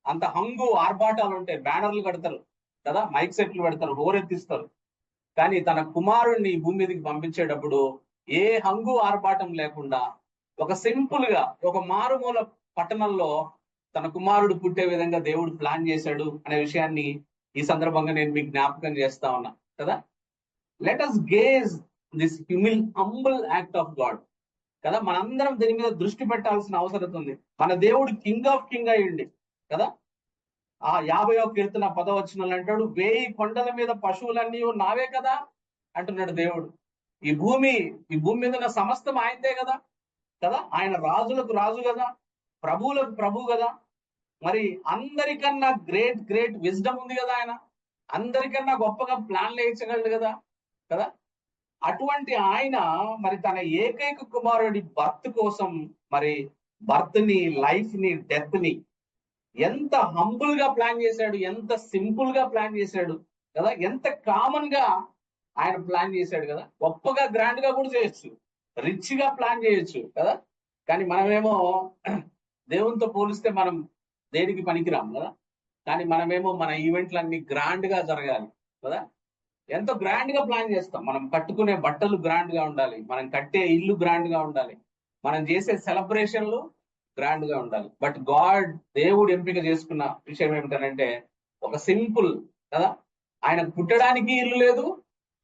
Speaker 1: అంత హంగు ఆర్భాటాలు ఉంటాయి, బ్యానర్లు కడతారు కదా, మైక్ సెట్లు పెడతారు, హోరెత్తిస్తారు. కానీ తన కుమారుణ్ణి భూమి మీదకి పంపించేటప్పుడు ఏ హంగు ఆర్భాటం లేకుండా ఒక సింపుల్ గా ఒక మారుమూల పట్టణంలో తన కుమారుడు పుట్టే విధంగా దేవుడు ప్లాన్ చేశాడు అనే విషయాన్ని ఈ సందర్భంగా నేను మీకు జ్ఞాపకం చేస్తా ఉన్నా కదా. Let us gauge this humble act of God కదా. మనందరం దీని మీద దృష్టి పెట్టాల్సిన అవసరం ఉంది. మన దేవుడు కింగ్ ఆఫ్ కింగ్ అయ్యింది కదా. ఆ 50వ కీర్తన 10వ వచనంలో అంటాడు, 1000 కొండల మీద పశువులన్నీ నావే కదా అంటున్నాడు దేవుడు. ఈ భూమి మీద ఉన్న సమస్తం ఆయనదే కదా కదా. ఆయన రాజులకు రాజు కదా, ప్రభువులకు ప్రభు కదా. మరి అందరికన్నా గ్రేట్ విజ్డమ్ ఉంది కదా, ఆయన అందరికన్నా గొప్పగా ప్లాన్లు వేయించగలడు కదా కదా. అటువంటి ఆయన మరి తన ఏకైక కుమారుడి బర్త్ కోసం మరి బర్త్ ని, లైఫ్ ని, డెత్ ని ఎంత హంబుల్ గా ప్లాన్ చేశాడు, ఎంత సింపుల్ గా ప్లాన్ చేశాడు కదా, ఎంత కామన్ గా ఆయన ప్లాన్ చేశాడు కదా. గొప్పగా గ్రాండ్ గా కూడా చేయొచ్చు, రిచ్ గా ప్లాన్ చేయొచ్చు కదా. కానీ మనమేమో దేవునితో పోలిస్తే మనం దేనికి పనికిరాం కదా. కానీ మనమేమో మన ఈవెంట్లన్నీ గ్రాండ్ గా జరగాలి కదా. ఎంతో గ్రాండ్ గా ప్లాన్ చేస్తాం. మనం కట్టుకునే బట్టలు గ్రాండ్ గా ఉండాలి, మనం కట్టే ఇల్లు గ్రాండ్ గా ఉండాలి, మనం చేసే సెలబ్రేషన్లు గ్రాండ్ గా ఉండాలి. బట్ దేవుడు ఎంపిక చేసుకున్న విషయం ఏమిటంటే ఒక సింపుల్ కదా. ఆయన పుట్టడానికి ఇల్లు లేదు,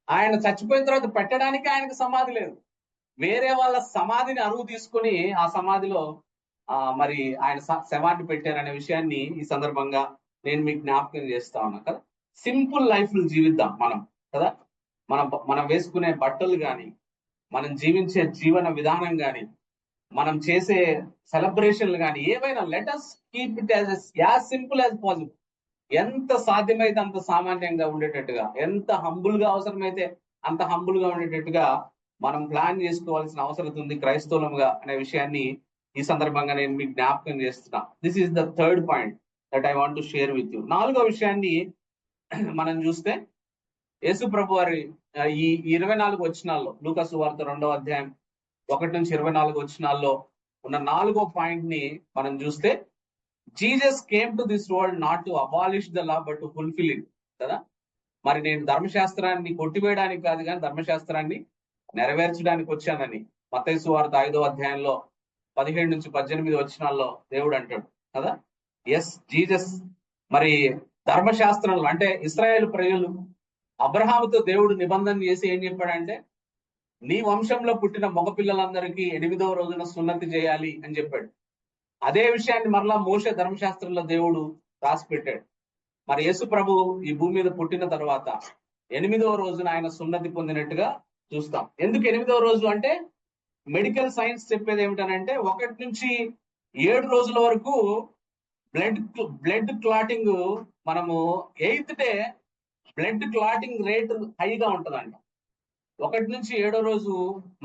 Speaker 1: ఆయన చచ్చిపోయిన తర్వాత పెట్టడానికి ఆయనకు సమాధి లేదు. వేరే వాళ్ళ సమాధిని అరువు తీసుకుని ఆ సమాధిలో మరి ఆయన శవాన్ని పెట్టారనే విషయాన్ని ఈ సందర్భంగా నేను మీకు జ్ఞాపకం చేస్తా ఉన్నా కదా. సింపుల్ లైఫ్ జీవిద్దాం మనం కదా. మనం వేసుకునే బట్టలు కానీ, మనం జీవించే జీవన విధానం కానీ, మనం చేసే సెలబ్రేషన్లు కానీ ఏవైనా let us keep it as simple as possible ఎంత సాధ్యమైతే అంత సామాన్యంగా ఉండేటట్టుగా, ఎంత హంబుల్ గా అవసరమైతే అంత హంబుల్ గా ఉండేటట్టుగా మనం ప్లాన్ చేసుకోవాల్సిన అవసరం ఉంది క్రైస్తవులుగా అనే విషయాన్ని ఈ సందర్భంగా నేను మీకు జ్ఞాపకం చేస్తున్నా. This is the third point that I want to share with you. 4వ విషయాన్ని మనం చూస్తే యేసు ప్రభు వారి ఈ 24 వచనాల్లో, లూకా సువార్త 2వ అధ్యాయం 1 నుంచి 24 వచనాల్లో ఉన్న 4వ పాయింట్ ని మనం చూస్తే, Jesus came to this world not to abolish the law but to fulfil it కదా. మరి నేను ధర్మశాస్త్రాన్ని కొట్టివేయడానికి కాదు కానీ ధర్మశాస్త్రాన్ని నెరవేర్చడానికి వచ్చానని మత్తయి సువార్త 5వ అధ్యాయంలో 17 నుంచి 18 వచనాల్లో దేవుడు అంటాడు కదా. ఎస్, జీసస్ మరి ధర్మశాస్త్రంలో అంటే ఇశ్రాయేలు ప్రజలు అబ్రహాముతో దేవుడు నిబంధన చేసి ఏం చెప్పాడంటే, నీ వంశంలో పుట్టిన మగపిల్లలందరికీ 8వ రోజున సున్నతి చేయాలి అని చెప్పాడు. అదే విషయాన్ని మరలా మోషే ధర్మశాస్త్రంలో దేవుడు రాసి పెట్టాడు. మరి యేసు ప్రభు ఈ భూమి మీద పుట్టిన తర్వాత 8వ రోజున ఆయన సున్నతి పొందినట్టుగా చూస్తాం. ఎందుకు 8వ రోజు అంటే, మెడికల్ సైన్స్ చెప్పేది ఏమిటనంటే 1 నుంచి 7 రోజుల వరకు బ్లడ్ క్లాటింగ్, మనము 8th day blood clotting rate హైగా ఉంటదంట. 1 నుంచి 7వ రోజు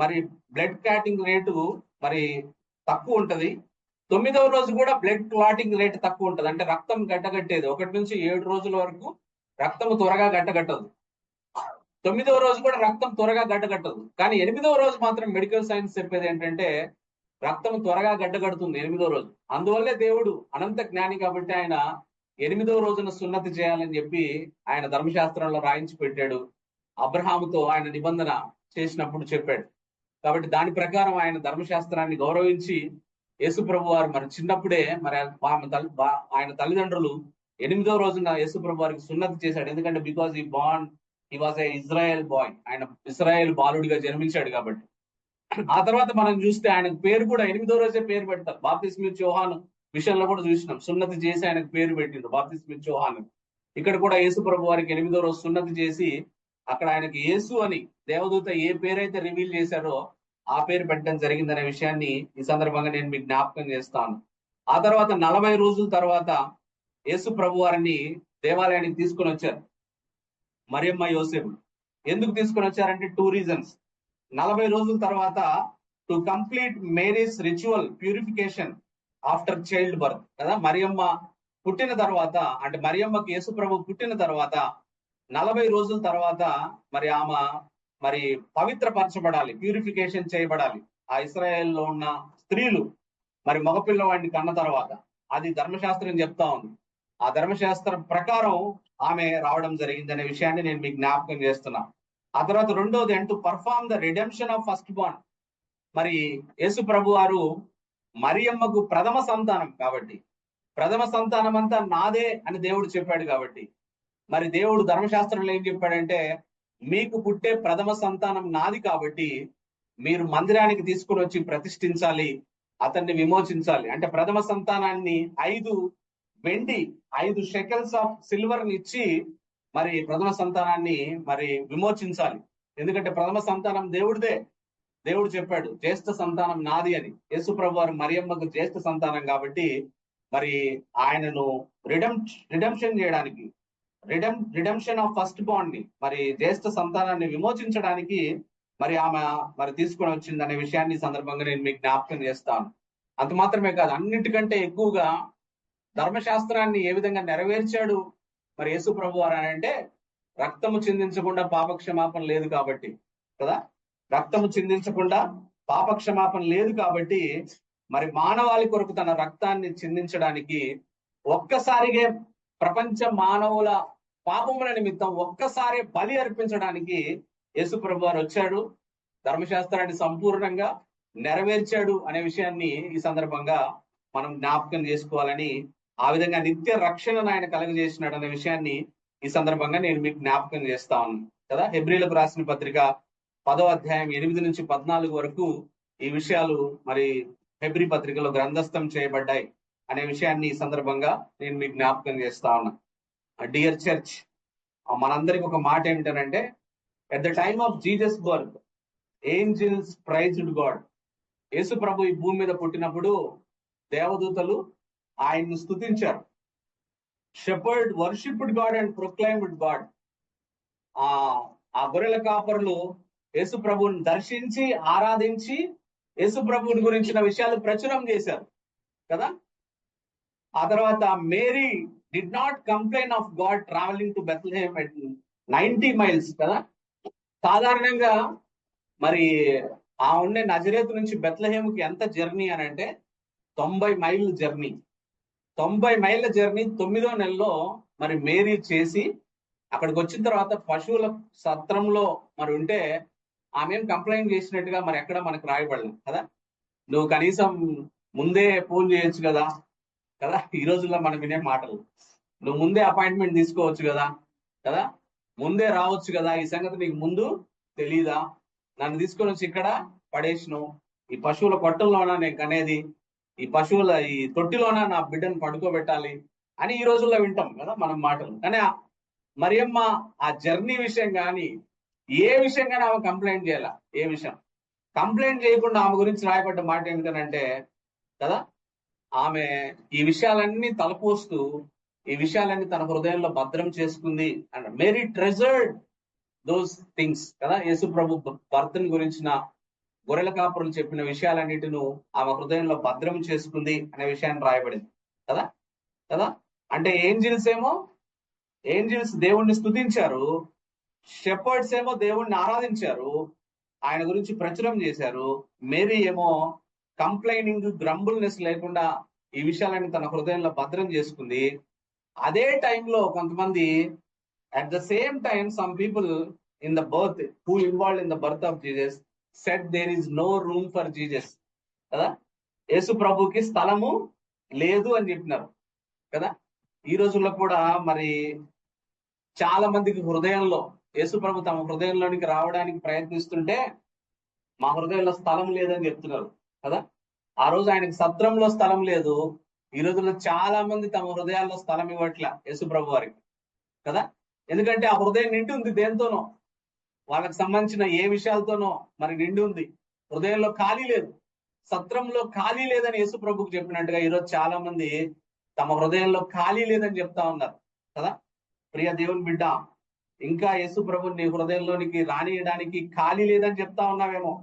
Speaker 1: మరి బ్లడ్ క్లాటింగ్ రేటు మరి తక్కువ ఉంటది. 9వ రోజు కూడా బ్లడ్ క్లాటింగ్ రేట్ తక్కువ ఉంటది. అంటే రక్తం గడ్డగట్టేది 1 నుంచి 7 రోజుల వరకు రక్తం త్వరగా గడ్డగట్టదు. 9వ రోజు కూడా రక్తం త్వరగా గడ్డగట్టదు. కానీ 8వ రోజు మాత్రం మెడికల్ సైన్స్ చెప్పేది ఏంటంటే రక్తం త్వరగా గడ్డగడుతుంది 8వ రోజు. అందువల్లే దేవుడు అనంత జ్ఞాని కాబట్టి ఆయన 8వ రోజున సున్నతి చేయాలని చెప్పి ఆయన ధర్మశాస్త్రంలో రాయించి పెట్టాడు. అబ్రహాముతో ఆయన నిబంధన చేసినప్పుడు చెప్పాడు. కాబట్టి దాని ప్రకారం ఆయన ధర్మశాస్త్రాన్ని గౌరవించి యేసు ప్రభు వారు మరి చిన్నప్పుడే మరి ఆయన తల్లిదండ్రులు 8వ రోజున యేసు ప్రభు వారికి సున్నతి చేశాడు. ఎందుకంటే because he was a Israel boy, ఆయన ఇజ్రాయెల్ బాలుడిగా జన్మించాడు కాబట్టి. ఆ తర్వాత మనం చూస్తే ఆయనకు పేరు కూడా 8వ రోజే పేరు పెడతారు. బాప్తిస్మిత్ యోహాను విషయంలో కూడా చూసినాం, సున్నతి చేసి ఆయనకు పేరు పెట్టిండు బాప్తిస్మిత్ యోహాను. ఇక్కడ కూడా యేసు ప్రభు వారికి 8వ రోజు సున్నతి చేసి అక్కడ ఆయనకి యేసు అని దేవదూత ఏ పేరైతే రివీల్ చేశారో ఆ పేరు పెట్టడం జరిగిందనే విషయాన్ని ఈ సందర్భంగా నేను మీకు జ్ఞాపకం చేస్తాను. ఆ తర్వాత 40 రోజుల తర్వాత యేసు ప్రభు వారిని దేవాలయానికి తీసుకొని వచ్చారు మరియమ్మ యోసేపు. ఎందుకు తీసుకొని వచ్చారంటే 2 రీజన్స్. 40 రోజుల తర్వాత to complete Mary's ritual purification after child birth కదా. మరియమ్మ పుట్టిన తర్వాత, అంటే మరియమ్మకి యేసు ప్రభు పుట్టిన తర్వాత 40 రోజుల తర్వాత మరి ఆమె మరి పవిత్రపరచబడాలి, ప్యూరిఫికేషన్ చేయబడాలి. ఆ ఇశ్రాయేల్లో ఉన్న స్త్రీలు మరి మగపిల్లవాడిని కన్న తర్వాత అది ధర్మశాస్త్రం చెప్తా ఉంది. ఆ ధర్మశాస్త్రం ప్రకారం ఆమె రావడం జరిగిందనే విషయాన్ని నేను మీకు జ్ఞాపకం చేస్తున్నా. ఆ తర్వాత రెండోది అంటూ perform the redemption of first born. మరి యేసు ప్రభు వారు మరియమ్మకు ప్రథమ సంతానం కాబట్టి, ప్రథమ సంతానం అంతా నాదే అని దేవుడు చెప్పాడు కాబట్టి, మరి దేవుడు ధర్మశాస్త్రంలో ఏం చెప్పాడంటే, మీకు పుట్టే ప్రథమ సంతానం నాది కాబట్టి మీరు మందిరానికి తీసుకుని వచ్చి ప్రతిష్ఠించాలి, అతన్ని విమోచించాలి. అంటే ప్రథమ సంతానాన్ని 5 వెండి 5 షెకెల్స్ ఆఫ్ సిల్వర్ ని ఇచ్చి మరి ప్రథమ సంతానాన్ని మరి విమోచించాలి. ఎందుకంటే ప్రథమ సంతానం దేవుడిదే. దేవుడు చెప్పాడు జ్యేష్ఠ సంతానం నాది అని. యేసు ప్రభు వారు మరియమ్మకు జ్యేష్ఠ సంతానం కాబట్టి మరి ఆయనను రిడెంప్షన్ చేయడానికి, రిడెంప్షన్ ఆఫ్ ఫస్ట్ బాండ్ ని, మరి జ్యేష్ఠ సంతానాన్ని విమోచించడానికి మరి ఆమె మరి తీసుకొని వచ్చింది అనే విషయాన్ని సందర్భంగా నేను మీకు జ్ఞాపకం చేస్తాను. అంత మాత్రమే కాదు, అన్నిటికంటే ఎక్కువగా ధర్మశాస్త్రాన్ని ఏ విధంగా నెరవేర్చాడు మరి యేసు ప్రభు వారు అని అంటే, రక్తము చిందించకుండా పాపక్షమాపణ లేదు కాబట్టి కదా. రక్తము చిందించకుండా పాపక్షమాపణ లేదు కాబట్టి మరి మానవాళి కొరకు తన రక్తాన్ని చిందించడానికి ఒక్కసారిగా ప్రపంచ మానవుల పాపముల నిమిత్తం ఒక్కసారి బలి అర్పించడానికి యేసు ప్రభు వారు వచ్చాడు, ధర్మశాస్త్రాన్ని సంపూర్ణంగా నెరవేర్చాడు అనే విషయాన్ని ఈ సందర్భంగా మనం జ్ఞాపకం చేసుకోవాలని, ఆ విధంగా నిత్య రక్షణను ఆయన కలుగజేసినాడు అనే విషయాన్ని ఈ సందర్భంగా నేను మీకు జ్ఞాపకం చేస్తా ఉన్నాను కదా. హెబ్రీలకు రాసిన పత్రిక 10వ అధ్యాయం 8 నుంచి 14 వరకు ఈ విషయాలు మరి హెబ్రీ పత్రికలో గ్రంథస్థం చేయబడ్డాయి అనే విషయాన్ని ఈ సందర్భంగా నేను మీకు జ్ఞాపకం చేస్తా ఉన్నా. డియర్ చర్చ్, మనందరికి ఒక మాట ఏమిటనంటే, at the time of Jesus birth angels praised God. యేసు ప్రభు ఈ భూమి మీద పుట్టినప్పుడు దేవదూతలు ఆయన్ను స్తుతించారు. Shepherd worshipped God and proclaimed God. ఆ గొర్రెల కాపరులు యేసు ప్రభువుని దర్శించి ఆరాధించి యేసు ప్రభువుని గురించిన విషయాలు ప్రచురం చేశారు కదా. ఆ తర్వాత Mary did not complain of God travelling to Bethlehem at 90 miles కదా. సాధారణంగా మరి ఆ ఉండే నజరేతు నుంచి బెత్లెహేమ్కి ఎంత జర్నీ అని అంటే 90 మైళ్ళ జర్నీ. 90 మైళ్ళ జర్నీ 9వ నెలలో మరి మేరీ చేసి అక్కడికి వచ్చిన తర్వాత పశువుల సత్రంలో మరి ఉంటే ఆమె ఏం కంప్లైంట్ చేసినట్టుగా మరి ఎక్కడ మనకు రాయబడలేదు కదా. నువ్వు కనీసం ముందే ఫోన్ చేయొచ్చు కదా కదా. ఈ రోజుల్లో మనం వినే మాటలు, నువ్వు ముందే అపాయింట్మెంట్ తీసుకోవచ్చు కదా కదా, ముందే రావచ్చు కదా, ఈ సంగతి నీకు ముందు తెలీదా, నన్ను తీసుకొని వచ్చి ఇక్కడ పడేసిను, ఈ పశువుల కొట్టంలోనా నేను కనేది, ఈ పశువుల ఈ తొట్టిలోనా నా బిడ్డను పడుకోబెట్టాలి అని ఈ రోజుల్లో వింటాం కదా మనం మాటలు. కానీ మరియమ్మ ఆ జర్నీ విషయం కానీ ఏ విషయం కానీ ఆమె కంప్లైంట్ చేయాల. ఏ విషయం కంప్లైంట్ చేయకుండా ఆమె గురించి రాయబడ్డ మాట ఏంటంటే కదా, ఆమె ఈ విషయాలన్నీ తలపోస్తూ ఈ విషయాలన్నీ తన హృదయంలో భద్రం చేసుకుంది and Mary treasured those things కదా. యేసు ప్రభు భర్తను గురించిన గొర్రెల కాపురులు చెప్పిన విషయాలన్నిటిను ఆమె హృదయంలో భద్రం చేసుకుంది అనే విషయాన్ని రాయబడింది కదా కదా. అంటే ఏంజిల్స్ దేవుణ్ణి స్తుతించారు, షెపర్డ్స్ ఏమో దేవుణ్ణి ఆరాధించారు, ఆయన గురించి ప్రచురం చేశారు. మేరీ ఏమో కంప్లైనింగ్ గ్రంబుల్నెస్ లేకుండా ఈ విషయాలని తన హృదయంలో భద్రం చేసుకుంది. అదే టైంలో కొంతమంది at the same time some people in the birth who involved in the birth of Jesus said there is no room for Jesus కదా. యేసు ప్రభుకి స్థలము లేదు అని చెప్పినారు కదా. ఈ రోజుల్లో కూడా మరి చాలా మందికి హృదయంలో యేసు ప్రభు తమ హృదయంలోనికి రావడానికి ప్రయత్నిస్తుంటే మా హృదయంలో స్థలం లేదని చెప్తున్నారు కదా. ఆ రోజు ఆయనకి సత్రంలో స్థలం లేదు, ఈ రోజుల్లో చాలా మంది తమ హృదయాల్లో స్థలం ఇవ్వట్లే యేసు ప్రభు వారికి కదా. ఎందుకంటే ఆ హృదయం నిండి ఉంది దేంతోనో, వాళ్ళకి సంబంధించిన ఏ విషయాలతోనో మరి నిండి ఉంది, హృదయంలో ఖాళీ లేదు, సత్రంలో ఖాళీ లేదని యేసు ప్రభుకి చెప్పినట్టుగా ఈరోజు చాలా మంది తమ హృదయంలో ఖాళీ లేదని చెప్తా ఉన్నారు కదా. ప్రియ దేవుని బిడ్డ, ఇంకా యేసు ప్రభుని నీ హృదయంలోనికి రానియడానికి ఖాళీ లేదని చెప్తా ఉన్నావేమో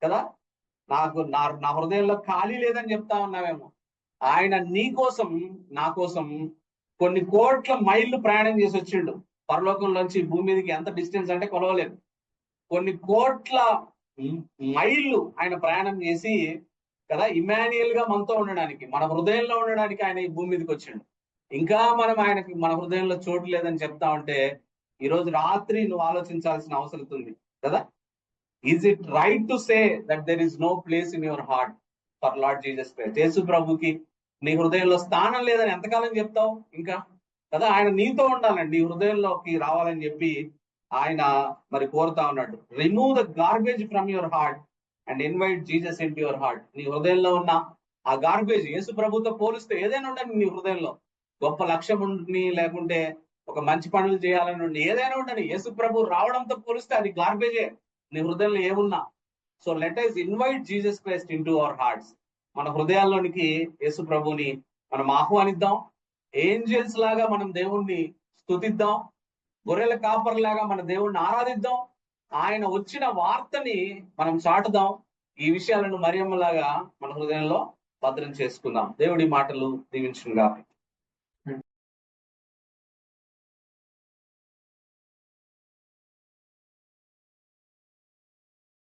Speaker 1: కదా. నా హృదయంలో ఖాళీ లేదని చెప్తా ఉన్నావేమో. ఆయన నీ కోసం నా కోసం కొన్ని కోట్ల మైళ్ళు ప్రయాణం చేసి వచ్చిండు. పరలోకంలోంచి భూమి మీదకి ఎంత డిస్టెన్స్ అంటే కొలవలేదు. కొన్ని కోట్ల మైళ్ళు ఆయన ప్రయాణం చేసి కదా ఇమాన్యుయల్ గా మనతో ఉండడానికి, మన హృదయంలో ఉండడానికి ఆయన ఈ భూమి మీదకి వచ్చిండు. ఇంకా మనం ఆయనకి మన హృదయంలో చోటు లేదని చెప్తా ఉంటే ఈ రోజు రాత్రి నువ్వు ఆలోచించాల్సిన అవసరం ఉంది కదా. Is it right to say that there is no place in your heart for lord Jesus Christ? యేసు ప్రభుకి నీ హృదయంలో స్థానం లేదని ఎంతకాలం చెప్తావు ఇంకా కదా. ఆయన నీతో ఉండాలండి, నీ హృదయంలోకి రావాలని చెప్పి ఆయన మరి కోరుతా ఉన్నాడు. Remove the garbage from your heart and invite Jesus in to your heart. నీ హృదయంలో ఉన్న ఆ గార్బేజ్ యేసు ప్రభుతో పోలిస్తే ఏదైనా ఉండని నీ హృదయంలో, గొప్ప లక్ష్యం ఉండి లేకుంటే ఒక మంచి పనులు చేయాలని ఉండి ఏదైనా ఉండని, యేసు ప్రభు రావడంతో పోలిస్తే అది గార్బేజే నీ హృదయంలో ఏమున్నా. So let us invite Jesus Christ in to our hearts. మన హృదయాల్లోనికి యేసు ప్రభుని మనం ఆహ్వానిద్దాం. ఏంజల్స్ లాగా మనం దేవుణ్ణి స్తుతిద్దాం, గొర్రెల కాపర్లాగా మన దేవుణ్ణి ఆరాధిద్దాం, ఆయన వచ్చిన వార్తని మనం చాటుదాం. ఈ విషయాలను మరియమ్మలాగా మన హృదయంలో భద్రం చేసుకుందాం. దేవుడి మాటలు దీవించుగాక.